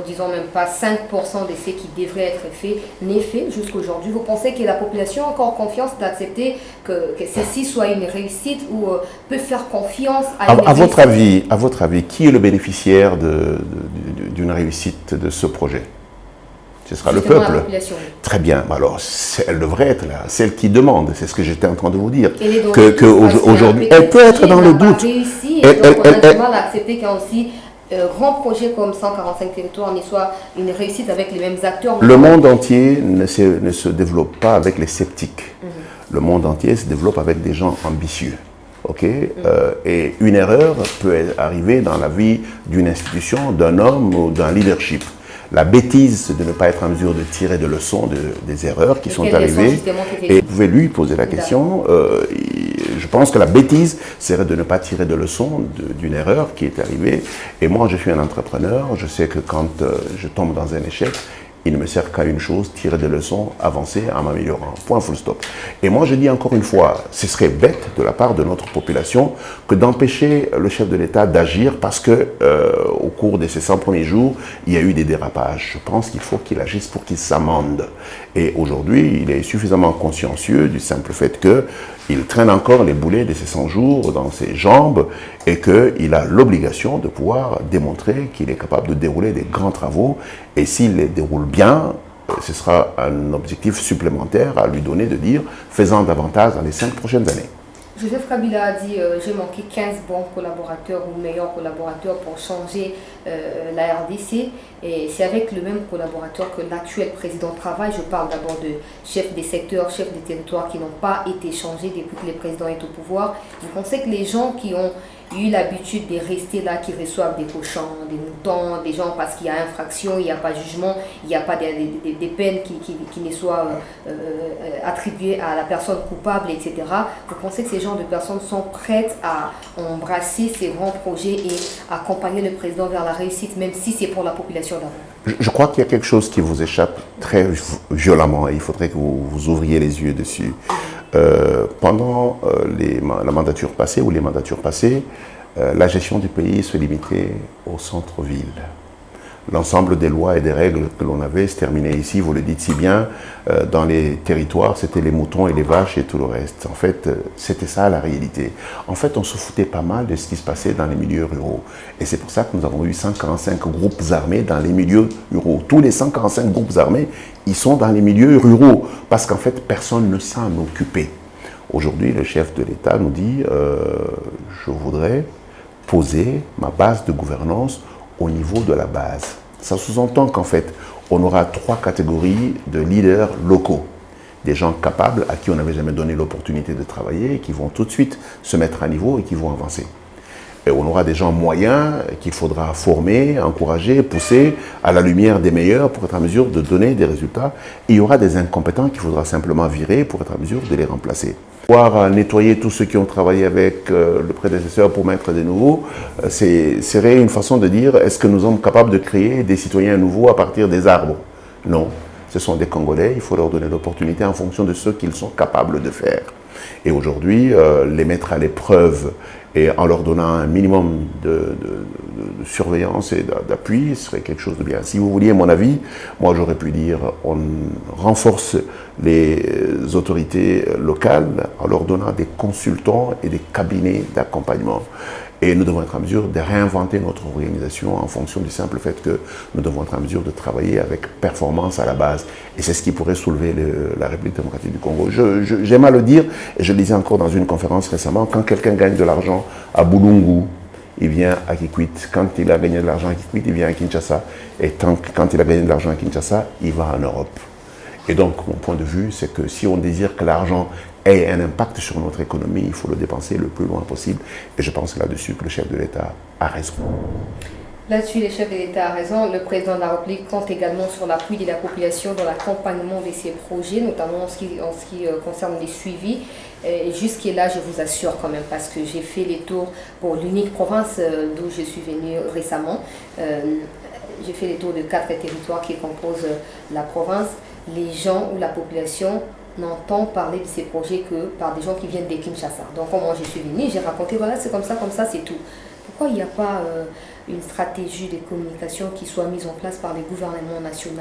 disons même pas 5% de ce qui devrait être fait n'est fait jusqu'aujourd'hui. Vous pensez que la population a encore confiance d'accepter que ceci soit une réussite ou peut faire confiance à une réussite? À votre avis, qui est le bénéficiaire d'une réussite de ce projet? Ce sera justement le peuple. Très bien. Alors, elle devrait être là, celle qui demande. C'est ce que j'étais en train de vous dire. Aujourd'hui, elle peut être dans le doute. On a du mal à accepter qu'il y a aussi grand projet comme 145 territoires ne soit une réussite avec les mêmes acteurs. Le monde entier ne se développe pas avec les sceptiques. Le monde entier se développe avec des gens ambitieux. Okay? Et une erreur peut arriver dans la vie d'une institution, d'un homme ou d'un leadership. La bêtise, c'est de ne pas être en mesure de tirer de leçons des erreurs qui sont arrivées. Et vous pouvez lui poser la question. Je pense que la bêtise serait de ne pas tirer de leçons d'une erreur qui est arrivée. Et moi, je suis un entrepreneur. Je sais que quand je tombe dans un échec, il ne me sert qu'à une chose, tirer des leçons, avancer en m'améliorant. Point, full stop. Et moi, je dis encore une fois, ce serait bête de la part de notre population que d'empêcher le chef de l'État d'agir parce que au cours de ces 100 premiers jours, il y a eu des dérapages. Je pense qu'il faut qu'il agisse pour qu'il s'amende. Et aujourd'hui, il est suffisamment consciencieux du simple fait qu'il traîne encore les boulets de ces 100 jours dans ses jambes et qu'il a l'obligation de pouvoir démontrer qu'il est capable de dérouler des grands travaux. Et s'il les déroule bien, ce sera un objectif supplémentaire à lui donner de dire « faisant davantage dans les 5 prochaines années ». Joseph Kabila a dit j'ai manqué 15 bons collaborateurs ou meilleurs collaborateurs pour changer la RDC. Et c'est avec le même collaborateur que l'actuel président travaille. Je parle d'abord de chefs des secteurs, chefs des territoires qui n'ont pas été changés depuis que le président est au pouvoir. Vous pensez que les gens qui ont eu l'habitude de rester là, qui reçoivent des cochons, des moutons, des gens parce qu'il y a infraction, il n'y a pas de jugement, il n'y a pas des peines qui ne soient attribuées à la personne coupable, etc. Vous pensez que ces genres de personnes sont prêtes à embrasser ces grands projets et accompagner le président vers la réussite, même si c'est pour la population d'abord? Je crois qu'il y a quelque chose qui vous échappe très violemment et il faudrait que vous ouvriez les yeux dessus. Pendant la mandature passée ou les mandatures passées, la gestion du pays se limitait au centre-ville. l'ensemble des lois et des règles que l'on avait se terminaient ici. Vous le dites si bien, dans les territoires, c'était les moutons et les vaches et tout le reste. En fait, c'était ça la réalité. En fait, on se foutait pas mal de ce qui se passait dans les milieux ruraux. Et c'est pour ça que nous avons eu 145 groupes armés dans les milieux ruraux. Tous les 145 groupes armés, ils sont dans les milieux ruraux, parce qu'en fait, personne ne s'en occupait. Aujourd'hui, le chef de l'État nous dit je voudrais poser ma base de gouvernance au niveau de la base. Ça sous-entend qu'en fait, on aura 3 catégories de leaders locaux. Des gens capables à qui on n'avait jamais donné l'opportunité de travailler et qui vont tout de suite se mettre à niveau et qui vont avancer. Et on aura des gens moyens qu'il faudra former, encourager, pousser à la lumière des meilleurs pour être en mesure de donner des résultats. Et il y aura des incompétents qu'il faudra simplement virer pour être en mesure de les remplacer. Pouvoir nettoyer tous ceux qui ont travaillé avec le prédécesseur pour mettre des nouveaux, serait une façon de dire, est-ce que nous sommes capables de créer des citoyens nouveaux à partir des arbres? Non, ce sont des Congolais, il faut leur donner l'opportunité en fonction de ce qu'ils sont capables de faire. Et aujourd'hui, les mettre à l'épreuve et en leur donnant un minimum de surveillance et d'appui serait quelque chose de bien. Si vous vouliez mon avis, moi j'aurais pu dire on renforce les autorités locales en leur donnant des consultants et des cabinets d'accompagnement. Et nous devons être en mesure de réinventer notre organisation en fonction du simple fait que nous devons être en mesure de travailler avec performance à la base. Et c'est ce qui pourrait soulever la République démocratique du Congo. J'aime à le dire, et je le disais encore dans une conférence récemment, quand quelqu'un gagne de l'argent à Boulungu, il vient à Kikwit. Quand il a gagné de l'argent à Kikwit, il vient à Kinshasa. Et quand il a gagné de l'argent à Kinshasa, il va en Europe. Et donc, mon point de vue, c'est que si on désire que l'argent ait un impact sur notre économie, il faut le dépenser le plus loin possible. Et je pense là-dessus que le chef de l'État a raison. Là-dessus, le chef de l'État a raison. Le président de la République compte également sur l'appui de la population dans l'accompagnement de ces projets, notamment en ce qui concerne les suivis. Jusqu'à je vous assure quand même, parce que j'ai fait les tours pour l'unique province d'où je suis venue récemment. J'ai fait les tours de 4 territoires qui composent la province. Les gens ou la population n'entend parler de ces projets que par des gens qui viennent de Kinshasa. Donc, quand moi je suis venue, j'ai raconté, voilà, c'est comme ça, c'est tout. Pourquoi il n'y a pas une stratégie de communication qui soit mise en place par les gouvernements nationaux,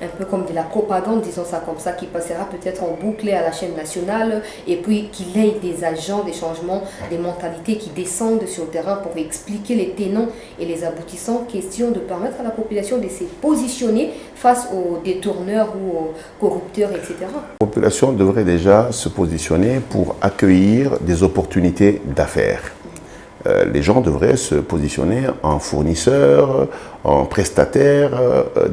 un peu comme de la propagande, disons ça comme ça, qui passera peut-être en boucle à la chaîne nationale, et puis qu'il ait des agents, des changements, des mentalités qui descendent sur le terrain pour expliquer les tenants et les aboutissants, question de permettre à la population de se positionner face aux détourneurs ou aux corrupteurs, etc. La population devrait déjà se positionner pour accueillir des opportunités d'affaires. Les gens devraient se positionner en fournisseurs, en prestataires.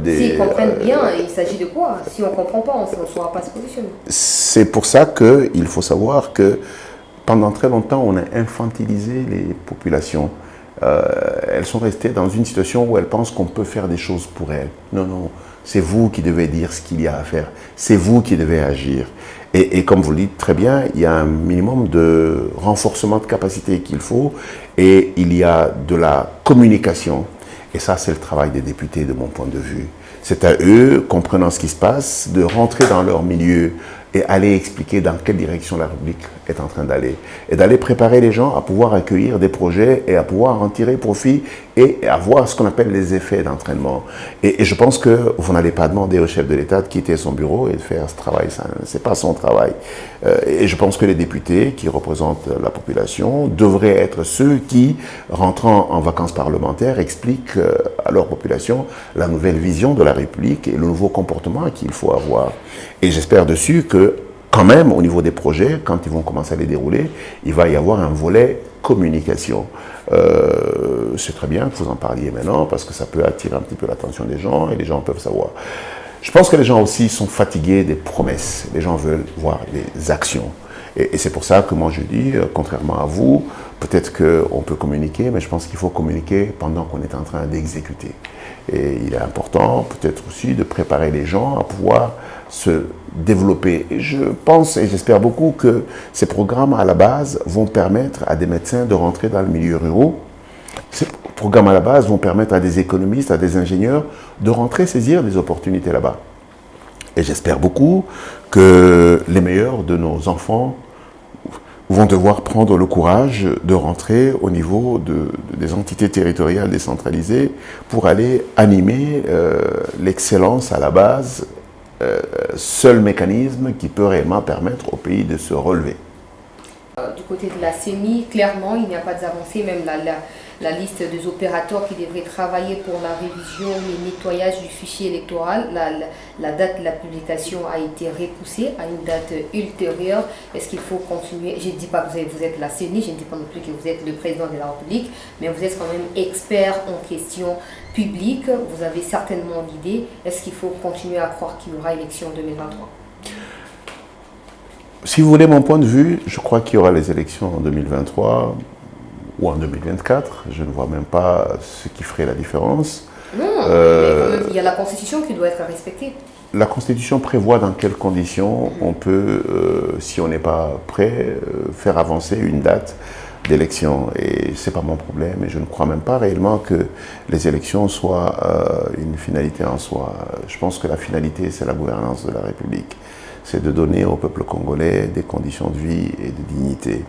S'ils comprennent bien, il s'agit de quoi? Si on ne comprend pas, on ne saura pas se positionner. C'est pour ça qu'il faut savoir que pendant très longtemps, on a infantilisé les populations. Elles sont restées dans une situation où elles pensent qu'on peut faire des choses pour elles. Non, non, c'est vous qui devez dire ce qu'il y a à faire. C'est vous qui devez agir. Et comme vous le dites très bien, il y a un minimum de renforcement de capacité qu'il faut et il y a de la communication. Et ça, c'est le travail des députés de mon point de vue. C'est à eux, comprenant ce qui se passe, de rentrer dans leur milieu et aller expliquer dans quelle direction la République est en train d'aller. Et d'aller préparer les gens à pouvoir accueillir des projets et à pouvoir en tirer profit et à voir ce qu'on appelle les effets d'entraînement. Et je pense que vous n'allez pas demander au chef de l'État de quitter son bureau et de faire ce travail. Ce n'est pas son travail. Et je pense que les députés qui représentent la population devraient être ceux qui, rentrant en vacances parlementaires, expliquent à leur population la nouvelle vision de la République et le nouveau comportement qu'il faut avoir. Et j'espère dessus que, quand même, au niveau des projets, quand ils vont commencer à les dérouler, il va y avoir un volet communication. C'est très bien que vous en parliez maintenant, parce que ça peut attirer un petit peu l'attention des gens et les gens peuvent savoir. Je pense que les gens aussi sont fatigués des promesses. Les gens veulent voir des actions. Et c'est pour ça que moi je dis, contrairement à vous, peut-être qu'on peut communiquer, mais je pense qu'il faut communiquer pendant qu'on est en train d'exécuter. Et il est important peut-être aussi de préparer les gens à pouvoir se développer. Et je pense et j'espère beaucoup que ces programmes à la base vont permettre à des médecins de rentrer dans le milieu rural. Ces programmes à la base vont permettre à des économistes, à des ingénieurs de rentrer saisir des opportunités là-bas. Et j'espère beaucoup que les meilleurs de nos enfants vont devoir prendre le courage de rentrer au niveau des entités territoriales décentralisées pour aller animer l'excellence à la base, seul mécanisme qui peut réellement permettre au pays de se relever. Du côté de la CENI, clairement, il n'y a pas d'avancée, même la liste des opérateurs qui devraient travailler pour la révision et nettoyage du fichier électoral, la date de la publication a été repoussée à une date ultérieure. Est-ce qu'il faut continuer? Je ne dis pas que vous êtes la CENI, je ne dis pas non plus que vous êtes le président de la République, mais vous êtes quand même expert en questions publiques, vous avez certainement l'idée. Est-ce qu'il faut continuer à croire qu'il y aura élection en 2023? Si vous voulez mon point de vue, je crois qu'il y aura les élections en 2023 ou en 2024. Je ne vois même pas ce qui ferait la différence. Non, mais il y a la Constitution qui doit être respectée. La Constitution prévoit dans quelles conditions on peut, si on n'est pas prêt, faire avancer une date d'élection. Et ce n'est pas mon problème. Et je ne crois même pas réellement que les élections soient une finalité en soi. Je pense que la finalité, c'est la gouvernance de la République. C'est de donner au peuple congolais des conditions de vie et de dignité.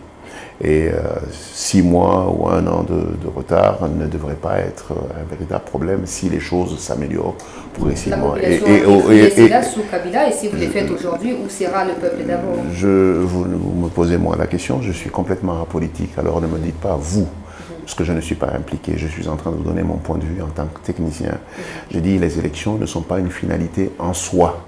Et 6 mois ou 1 an de retard ne devrait pas être un véritable problème si les choses s'améliorent progressivement. La population est là sous Kabila, et si vous les faites aujourd'hui, où sera le peuple d'abord? Vous me posez moi la question, je suis complètement apolitique, alors ne me dites pas vous, parce que je ne suis pas impliqué, je suis en train de vous donner mon point de vue en tant que technicien. Je dis les élections ne sont pas une finalité en soi.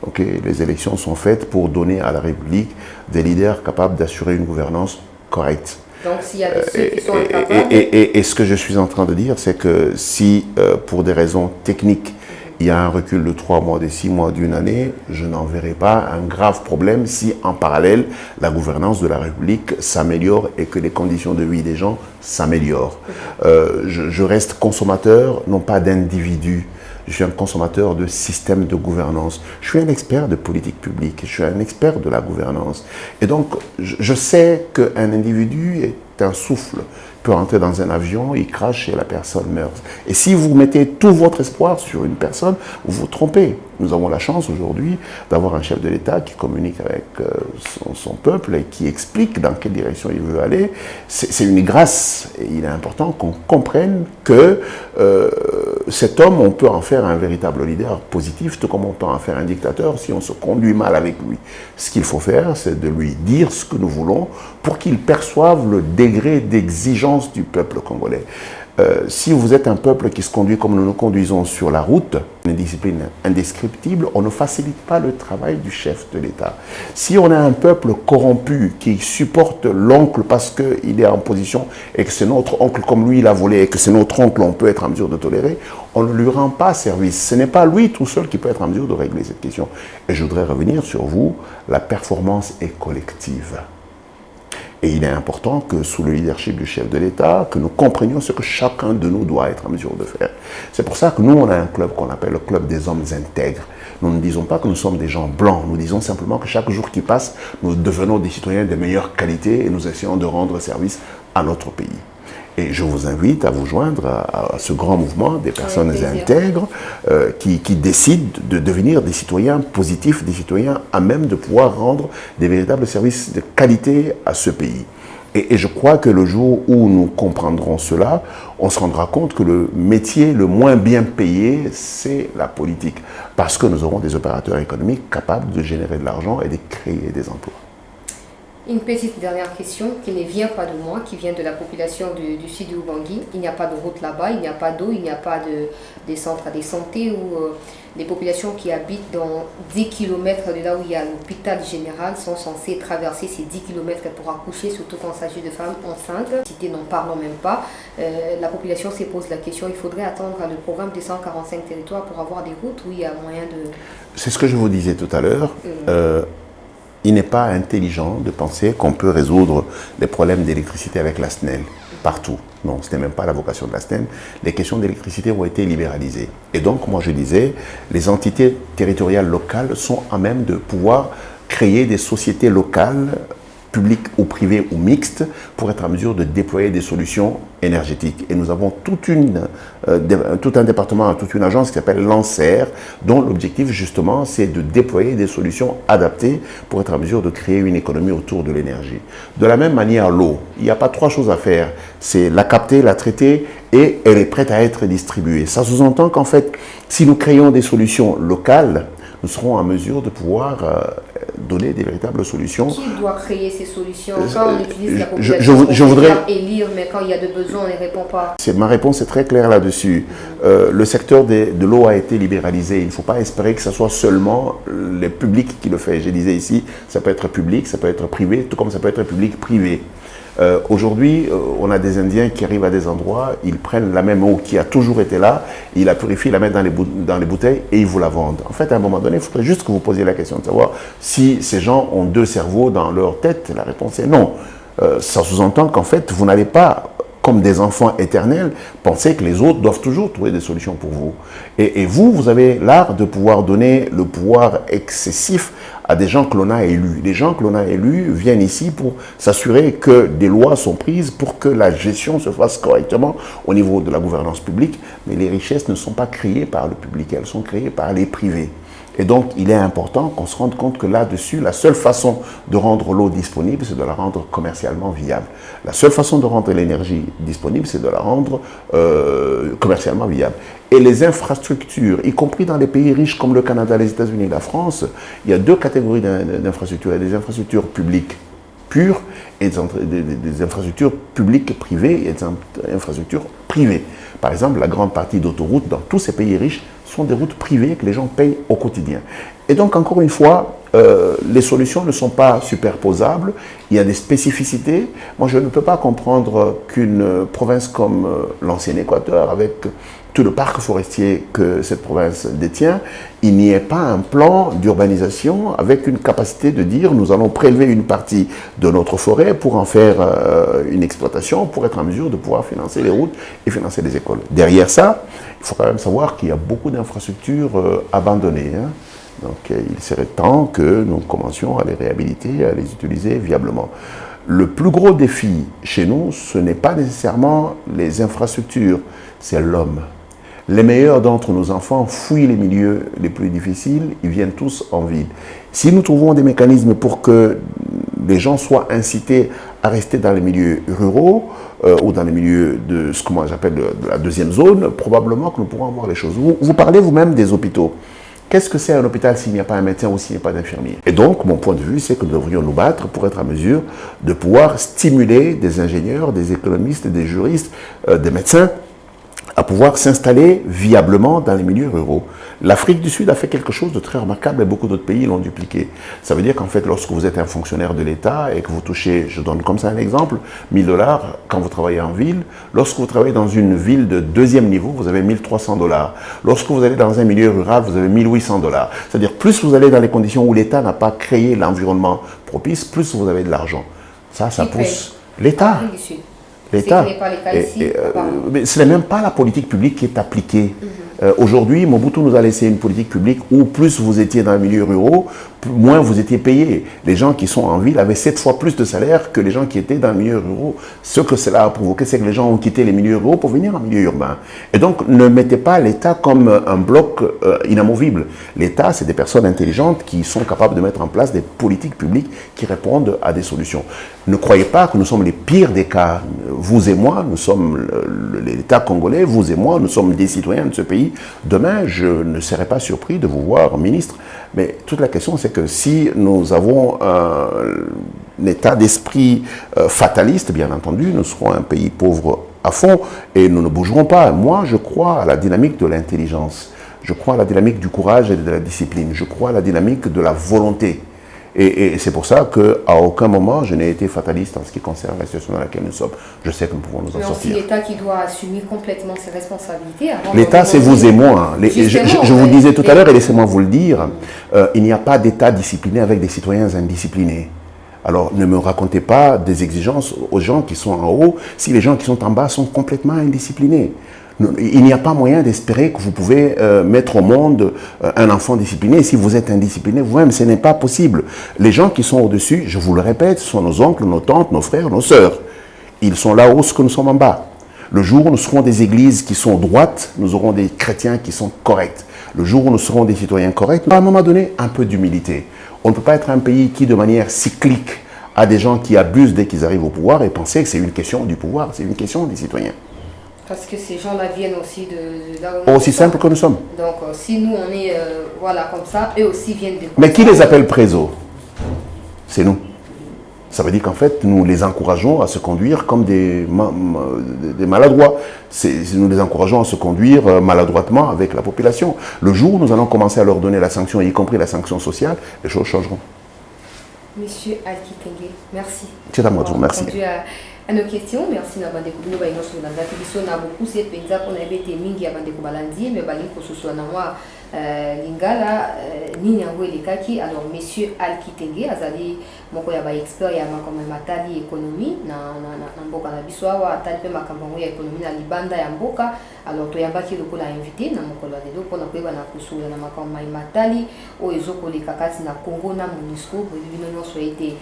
Okay, les élections sont faites pour donner à la République des leaders capables d'assurer une gouvernance correcte. Donc s'il y a ceux qui sont incapables... Et ce que je suis en train de dire, c'est que si, pour des raisons techniques, il y a un recul de 3 mois, de 6 mois, d'une année, je n'en verrai pas un grave problème si, en parallèle, la gouvernance de la République s'améliore et que les conditions de vie des gens s'améliorent. Je reste consommateur, non pas d'individus. Je suis un consommateur de systèmes de gouvernance. Je suis un expert de politique publique. Je suis un expert de la gouvernance. Et donc, je sais qu'un individu est un souffle. Il peut entrer dans un avion, il crache et la personne meurt. Et si vous mettez tout votre espoir sur une personne, vous vous trompez. Nous avons la chance aujourd'hui d'avoir un chef de l'État qui communique avec son peuple et qui explique dans quelle direction il veut aller. C'est une grâce. Et il est important qu'on comprenne que cet homme, on peut en faire un véritable leader positif, tout comme on peut en faire un dictateur si on se conduit mal avec lui. Ce qu'il faut faire, c'est de lui dire ce que nous voulons pour qu'il perçoive le degré d'exigence du peuple congolais. Si vous êtes un peuple qui se conduit comme nous nous conduisons sur la route, une discipline indescriptible, on ne facilite pas le travail du chef de l'État. Si on a un peuple corrompu qui supporte l'oncle parce qu'il est en position et que c'est notre oncle comme lui il a volé et que c'est notre oncle on peut être en mesure de tolérer, on ne lui rend pas service. Ce n'est pas lui tout seul qui peut être en mesure de régler cette question. Et je voudrais revenir sur vous, la performance est collective. Et il est important que sous le leadership du chef de l'État, que nous comprenions ce que chacun de nous doit être en mesure de faire. C'est pour ça que nous, on a un club qu'on appelle le club des hommes intègres. Nous ne disons pas que nous sommes des gens blancs, nous disons simplement que chaque jour qui passe, nous devenons des citoyens de meilleure qualité et nous essayons de rendre service à notre pays. Et je vous invite à vous joindre à ce grand mouvement des personnes intègres qui décident de devenir des citoyens positifs, des citoyens à même de pouvoir rendre des véritables services de qualité à ce pays. Et je crois que le jour où nous comprendrons cela, on se rendra compte que le métier le moins bien payé, c'est la politique. Parce que nous aurons des opérateurs économiques capables de générer de l'argent et de créer des emplois. Une petite dernière question qui ne vient pas de moi, qui vient de la population du sud du Ubangi. Il n'y a pas de route là-bas, il n'y a pas d'eau, il n'y a pas de centres de santé où les populations qui habitent dans 10 km de là où il y a l'hôpital général sont censées traverser ces 10 km pour accoucher, surtout quand il s'agit de femmes enceintes. Cité n'en parlons même pas. La population se pose la question, il faudrait attendre le programme des 145 territoires pour avoir des routes où il y a moyen de... C'est ce que je vous disais tout à l'heure. Il n'est pas intelligent de penser qu'on peut résoudre les problèmes d'électricité avec la SNEL partout. Non, ce n'est même pas la vocation de la SNEL. Les questions d'électricité ont été libéralisées. Et donc, moi je disais, les entités territoriales locales sont à même de pouvoir créer des sociétés locales public ou privé ou mixte, pour être en mesure de déployer des solutions énergétiques. Et nous avons tout un département, toute une agence qui s'appelle l'ANSER, dont l'objectif justement c'est de déployer des solutions adaptées pour être en mesure de créer une économie autour de l'énergie. De la même manière, l'eau, il n'y a pas trois choses à faire, c'est la capter, la traiter et elle est prête à être distribuée. Ça sous-entend qu'en fait, si nous créons des solutions locales, nous serons en mesure de pouvoir donner des véritables solutions. Qui doit créer ces solutions? Quand on utilise la population, je voudrais élire, mais quand il y a des besoins, on ne répond pas. Ma réponse est très claire là-dessus. Le secteur de l'eau a été libéralisé. Il ne faut pas espérer que ce soit seulement le public qui le fait. Je disais ici, ça peut être public, ça peut être privé, tout comme ça peut être public-privé. Aujourd'hui, on a des Indiens qui arrivent à des endroits, ils prennent la même eau qui a toujours été là, ils la purifient, ils la mettent dans les bouteilles et ils vous la vendent. En fait, à un moment donné, il faudrait juste que vous posiez la question de savoir si ces gens ont deux cerveaux dans leur tête. La réponse est non. Ça sous-entend qu'en fait, vous n'allez pas, comme des enfants éternels, penser que les autres doivent toujours trouver des solutions pour vous. Et vous avez l'art de pouvoir donner le pouvoir excessif à des gens que l'on a élus. Les gens que l'on a élus viennent ici pour s'assurer que des lois sont prises pour que la gestion se fasse correctement au niveau de la gouvernance publique, mais les richesses ne sont pas créées par le public, elles sont créées par les privés. Et donc, il est important qu'on se rende compte que là-dessus, la seule façon de rendre l'eau disponible, c'est de la rendre commercialement viable. La seule façon de rendre l'énergie disponible, c'est de la rendre commercialement viable. Et les infrastructures, y compris dans les pays riches comme le Canada, les États-Unis et la France, il y a deux catégories d'infrastructures. Il y a des infrastructures publiques pures et des infrastructures publiques privées et des infrastructures privées. Par exemple, la grande partie d'autoroutes dans tous ces pays riches sont des routes privées que les gens payent au quotidien. Et donc, encore une fois, les solutions ne sont pas superposables, il y a des spécificités. Moi, je ne peux pas comprendre qu'une province comme l'ancien Équateur, avec tout le parc forestier que cette province détient, il n'y ait pas un plan d'urbanisation avec une capacité de dire nous allons prélever une partie de notre forêt pour en faire une exploitation, pour être en mesure de pouvoir financer les routes et financer les écoles. Derrière ça, il faut quand même savoir qu'il y a beaucoup d'infrastructures abandonnées. Donc il serait temps que nous commencions à les réhabiliter, à les utiliser viablement. Le plus gros défi chez nous, ce n'est pas nécessairement les infrastructures, c'est l'homme. Les meilleurs d'entre nos enfants fuient les milieux les plus difficiles, ils viennent tous en ville. Si nous trouvons des mécanismes pour que les gens soient incités à rester dans les milieux ruraux ou dans les milieux de ce que moi j'appelle de la deuxième zone, probablement que nous pourrons voir les choses. Vous parlez vous-même des hôpitaux. Qu'est-ce que c'est un hôpital s'il n'y a pas un médecin ou s'il n'y a pas d'infirmier? Et donc, mon point de vue, c'est que nous devrions nous battre pour être en mesure de pouvoir stimuler des ingénieurs, des économistes, des juristes, des médecins à pouvoir s'installer viablement dans les milieux ruraux. L'Afrique du Sud a fait quelque chose de très remarquable et beaucoup d'autres pays l'ont dupliqué. Ça veut dire qu'en fait, lorsque vous êtes un fonctionnaire de l'État et que vous touchez, je donne comme ça un exemple, 1 000 $ quand vous travaillez en ville, lorsque vous travaillez dans une ville de deuxième niveau, vous avez 1 300 $. Lorsque vous allez dans un milieu rural, vous avez 1 800 $. C'est-à-dire, plus vous allez dans les conditions où l'État n'a pas créé l'environnement propice, plus vous avez de l'argent. Ça pousse l'État. L'État. Mais ce n'est même pas la politique publique qui est appliquée. Aujourd'hui, Mobutu nous a laissé une politique publique où plus vous étiez dans les milieux ruraux, moins vous étiez payé. Les gens qui sont en ville avaient 7 fois plus de salaire que les gens qui étaient dans les milieux ruraux. Ce que cela a provoqué, c'est que les gens ont quitté les milieux ruraux pour venir en milieu urbain. Et donc, ne mettez pas l'État comme un bloc inamovible. L'État, c'est des personnes intelligentes qui sont capables de mettre en place des politiques publiques qui répondent à des solutions. Ne croyez pas que nous sommes les pires des cas. Vous et moi, nous sommes l'État congolais, vous et moi, nous sommes des citoyens de ce pays. Demain, je ne serai pas surpris de vous voir ministre. Mais toute la question, c'est que si nous avons un état d'esprit fataliste, bien entendu, nous serons un pays pauvre à fond et nous ne bougerons pas. Moi, je crois à la dynamique de l'intelligence. Je crois à la dynamique du courage et de la discipline. Je crois à la dynamique de la volonté. Et c'est pour ça qu'à aucun moment, je n'ai été fataliste en ce qui concerne la situation dans laquelle nous sommes. Je sais que nous pouvons nous en sortir. C'est l'État qui doit assumer complètement ses responsabilités. L'État, c'est vous et moi. Je vous le disais tout à l'heure, et laissez-moi vous le dire, il n'y a pas d'État discipliné avec des citoyens indisciplinés. Alors, ne me racontez pas des exigences aux gens qui sont en haut si les gens qui sont en bas sont complètement indisciplinés. Il n'y a pas moyen d'espérer que vous pouvez mettre au monde un enfant discipliné. Si vous êtes indiscipliné vous-même, ce n'est pas possible. Les gens qui sont au-dessus, je vous le répète, ce sont nos oncles, nos tantes, nos frères, nos sœurs. Ils sont là-haut, ce que nous sommes en bas. Le jour où nous serons des églises qui sont droites, nous aurons des chrétiens qui sont corrects. Le jour où nous serons des citoyens corrects, à un moment donné, un peu d'humilité. On ne peut pas être un pays qui, de manière cyclique, a des gens qui abusent dès qu'ils arrivent au pouvoir et penser que c'est une question du pouvoir, c'est une question des citoyens. Parce que ces gens-là viennent aussi de là où Aussi simple que nous sommes. Donc, si nous, on est voilà, comme ça, eux aussi viennent de... Mais qui les appelle présos? C'est nous. Ça veut dire qu'en fait, nous les encourageons à se conduire comme des maladroits. Nous les encourageons à se conduire maladroitement avec la population. Le jour où nous allons commencer à leur donner la sanction, y compris la sanction sociale, les choses changeront. Monsieur Alki Tengue, merci. C'est à moi de vous remercier. À nos questions, merci na bande ko ba ino so na ngati biso na beaucoup c'est penza ko na bete mingi ya bande ko balandi mais bali ko so na moi lingala nini yango elekaki. Alors monsieur Alki Tengue azali moko ya ba expert ya makoma matali économie na mboka na biso awa atali pe makambo ya économie na libanda ya mboka. Alors to yambaki lokola invité na mokolo ya lelo pona koyeba na kusula na makoma matali o ezokoleka kati na Congo na MONUSCO bino nyonso ete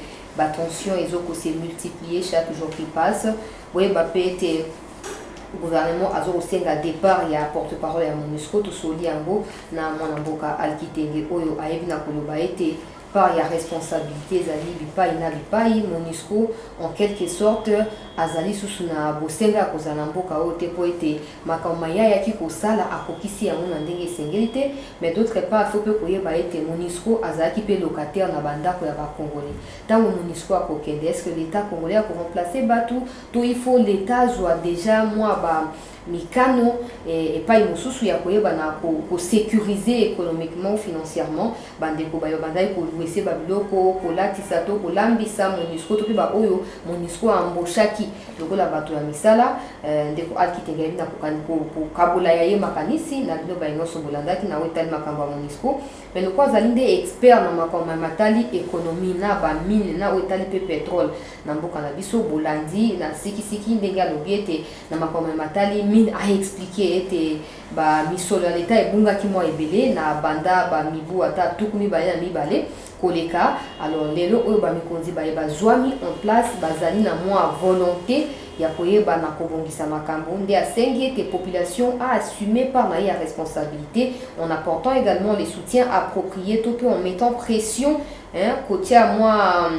tension et autres s'est multiplié chaque jour qui passe. Oui, le gouvernement a aussi un départ, il y a porte-parole à MONUSCO, tout soli en gros, na mboka Alki Tengue oyo ayebi na koloba ete par la responsabilité zali bipai MONUSCO en quelque sorte azali susuna bosenga kozala mboka ote po ete makama ya ki kosala akokisi yango na ndenge esengeli, mais d'autre part faut que koyeba ete MONUSCO azalaki pe locataire na bandako ya ba congolais. Tango MONUSCO akokende, est-ce que l'état congolais a remplacer batu to il faut l'état soit déjà moi ba mikano et pas imosusu ya koyeba na ko sécuriser économiquement financièrement bandeko bayo bandai ko louer babiloko ko latisa to ko lambisa MONUSCO to pe ba oyo MONUSCO amboshaki lokola bato ya misala ndeko Alki Tengue na ko kabola ya ye makanisi na bino ba inoso bolandaki na wetali makambo ya MONUSCO mais le quoi zalinde expert na makambo matali économie na ba mine na wetali pe pétrole na mboka na biso bolandi na sikisiki ndenge alobi ete na makambo matali a expliqué était ba misolo ya leta ebungaki mwa ebele na banda ba mibu ata tukumi ba ya mibale koleka. Alors lelo oyo ba mikonzi ba zwami en place bazali na mwa volonté ya koyeba na kobongisa makambo nde asengi ete population a assumé par na ya responsabilité en apportant également les soutiens appropriés tout en mettant pression kotia mwa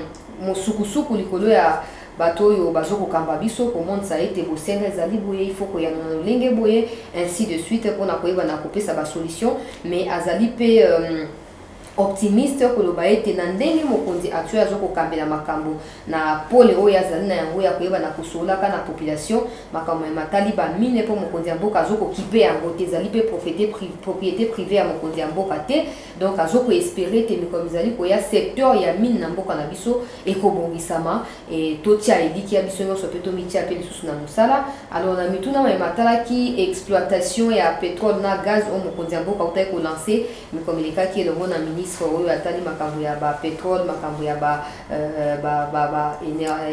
mosukusuku likolo ya bato yo bazoko kamba biso pour monde ça été bosenga ezali boye il faut ko ya na lenge boye ainsi de suite pour na koyeba na kopesa ba solution mais azali pe optimiste koloba ete na ndenge mokonzi actuel azoko kambela makambo na pole oyo azali na yango ya koyeba na kosolaka na population makambo ya matali ba mine po mokonzi ya mboka azoko kipe yango te ezali pe propriété privée ya mokonzi ya mboka te. Donc azoko espérer te mikomi ezali koya secteur ya mine na mboka na biso ekobongisama e totia eliki ya biso nyonso pe tomitia pe lisusu na mosala. Alors na mituna ma matalaki exploitation ya pétrole na gaz o mokonzi ya mboka utai ko lancer mikomi lekaki elongo na ministre oyo atali makambo ya ba pétrole makambo ya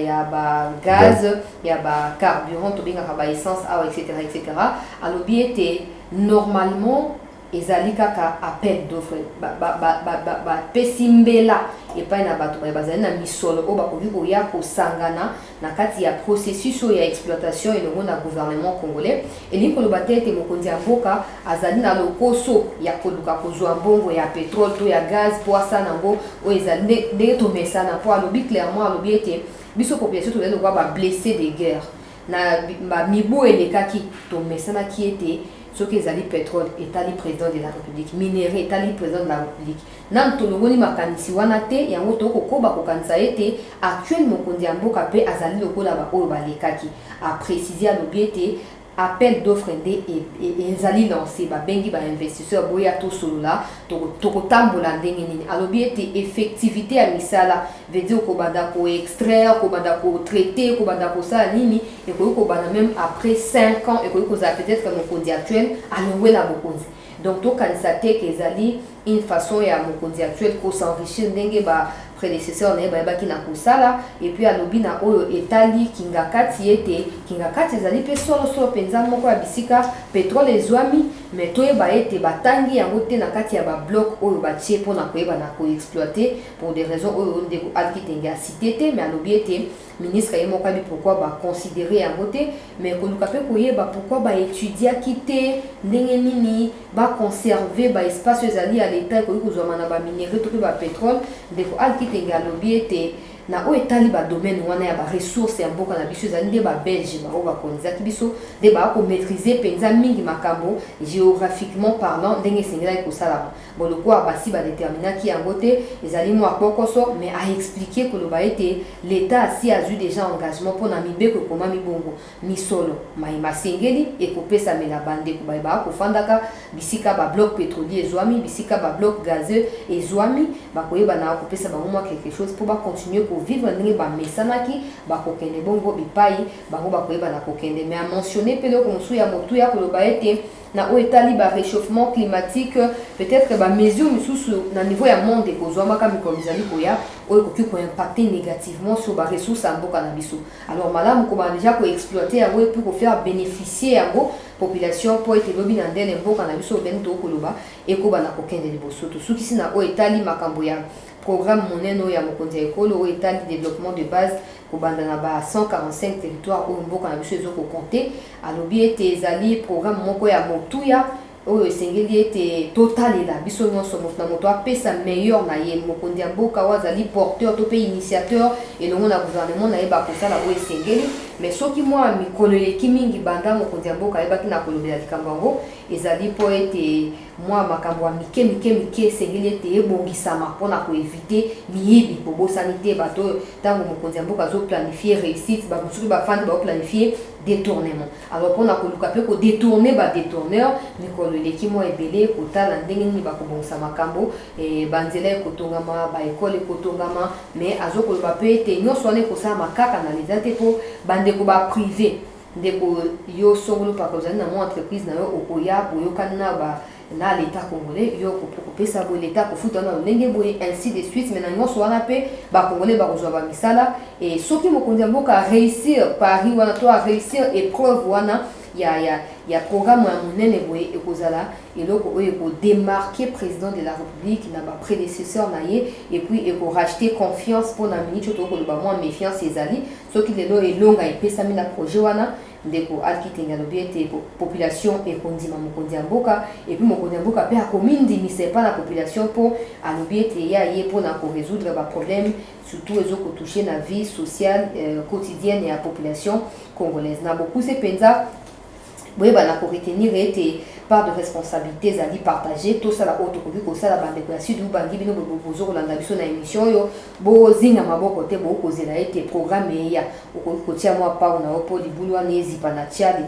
ya ba gaz ya ba carburant to bengaka ba essence awa etc. alobi ete normalement ezali kaka appel d'offre pesi mbela epai na bato bazali na misolo oyo bakoki koya kosangana na kati ya processus oyo ya exploitation elongo na gouvernement congolais elingi koloba te ete mokonzi ya mboka azali na lokoso ya koluka kozwa mbongo ya pétrole to ya gaz po asala nango oyo ezali ndenge tomesana po alobi clairement alobi ete biso population tozali lokwa bablessé de guerre na mibu elekaki tomesanaki ete soki ezali pétrole etali président de la république minéré etali président de la république nanu tolongoli makanisi wana te yango tokokoba kokanisa ete actuel mokonzi ya mboka mpe azali lokola baoyo balekaki aprécise alobi ete appel d'offre nde ezali lancé babengi bainvestisseur boya tosolola tokotambola ndenge nini alobi ete effectivité ya misala veut dire kobanda ko extraire kobanda ko traiter kobanda kosala nini ekoki kobanda même après 5 ans ekoki kozala peut-être mokonzi actuel alongwela mokonzi. Donc tokanisa te ke ezali une façon ya mokonzi actuel ko s'enrichir ndenge prédécesseur na ba ki na kosala et puis alobi na oyo etali kingakati ete kingakati ezali pe solo penza moko ya bisika pétrole ezwami mais toyeba ete batangi yango te na kati ya ba bloc oyo batie mpona koyeba na koexploiter pour des raisons oyo ndeko Alki Tengi a cité te mais alobi ete ministre ye moko abi pourquoi baconsidérer yango te mais koluka mpe koyeba pourquoi baétudiaki te ndenge nini baconserve baespace oyo ezali ya leta ekoki kozwama na baminere to mpe bapétrole ndeko Alki Tengi alobi ete na oyo etali badomaine wana ya baresource ya mboka na biso ezali nde babelge bao bakolonizaki biso nde bakomaîtrise mpenza mingi makambo géographiquement parlant ndenge esengelaki kosalama bon lokola basi badeterminaki yango te ezali mwa bokoso mais aexplike koloba ete l'état asi azwi déjà engagement mpona mibeko ekoma mibongo misolo mayima asengeli ekopesamela bandeko baye bakofandaka bisika babloc pétrolier ezwami bisika babloc gazeux ezwami bakoyeba na kopesa bango mwa quelque chose mpo bacontinue vivre ndenge bamesanaki bakokende bongo bipai bango bakoyeba na kokende mais a mentionné pe loko mosusu ya motuya koloba ete na oyo etali réchauffement climatique peut-être mesure misusu na niveau ya monde ekozwamaka mikolo mizali koya oyo ekoki koimpacte négativement sur ressources ya mboka na biso alors malamu koba déjà koexploiter yango epuis kofaire bénéficier yango population mpo ete lobi na ndele mboka na biso beni tokoloba ekoba na kokende liboso tosukisi na oyo etali makambo ya programme monene ya mokonzi ya ekolo oyo etali développement de base kobanda na ba 145 territoire oyo mboka na biso ezokokonte alobi ete ezali programme moko ya motuya oyo esengeli ete totalela biso nyonso moto na moto apesa meilleur na ye mokonzi ya mboka oyo azali porteur to mpe initiateur elongo na gouvernement na ye bakosala oyo esengeli mais soki mwa mikolo eleki mingi banda mokonzi ya mboka ayebaki na kolobela likambo yango ezali mpo ete mwa makambo ya mike esengeli ete ebongisama mpona koevite miyibi bobosani te bato oyo ntango mokonzi ya mboka azoplanifie réussite bamosuki bafandi baoplanifie détournement alors mpona koluka mpe kodétourne badétourneur mikolo eleki mwa ebele kotala ndenge nini bakobongisa makambo banzela ekotongama baekole ekotongama mais azokoloba mpe ete nyonso wana ekosalama kaka na leza te mpo bandeko baprivé ndeko yo songolo paka ozali na mwa entreprise na yo okoya boyokani na l'état congolais yo kopesa boye l'état kofuta na ndenge boye ainsi de suite mais na nyonso wana mpe bacongolais bakozwa bamisala et soki mokonzi ya mboka réussir pari wana to réussir épreuve wana ya programme ya monene boye ekozala eloko oyo ekodémarquer président de la république na baprédécesseur na ye et puis ekoracheter confiance mpona miniti oyo tokoloba mwa méfiance ezali soki lelo elonga epesami na projet wana ndeko Alki Tengi alobi ete population ekondima mokonzi ya mboka et puis mokonzi ya mboka mpe akomindimisa epa na population mpo alobi ete ya ye mpona korésoudre baproblème surtout ezokotouche na vie sociale quotidienne ya population congolaise na bokuse mpenza boyeba na koretenir ete part de responsabilité ezali partagée tosala oyo tokoki kosala bandeko ya sud ubangi bino bozokolanda biso na émission oyo bozinga maboko te bokozela ete programme eya okoki kotia mwa pao na yo mpo libulu wana ezipa na tia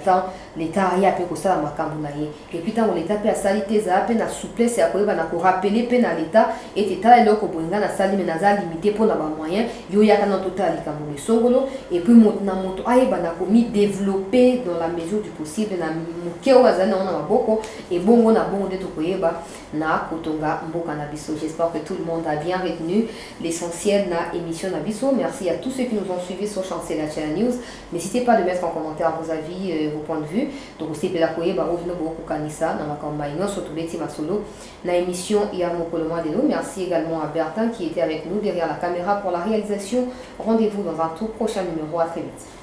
leta aya mpe kosala makambo na ye epuis ntango leta mpe asali te ezala mpe na souplesse ya koyeba na korapele mpe na leta ete tala eloko boye nga nasali me naza limité mpo na bamoyen yo yaka na totala likambo esongolo epuis moto na moto ayeba na komi développer dans la mesure du possible na moke oyo azali nango na maboko et bongo na bongo de tokoyeba na kotonga mboka na biso. J'espère que tout le monde a bien retenu l'essentiel na émission na biso. Merci à tous ceux qui nous ont suivis sur Chancela Channel News. N'hésitez pas de mettre en commentaire vos avis, vos points de vue. Donc c'est pela koyeba ovino boko kanisa na makambo ino surtout beti masolo na émission ya mokolo de nous. Merci également à Bertin qui était avec nous derrière la caméra pour la réalisation. Rendez-vous dans un tout prochain numéro. À très vite.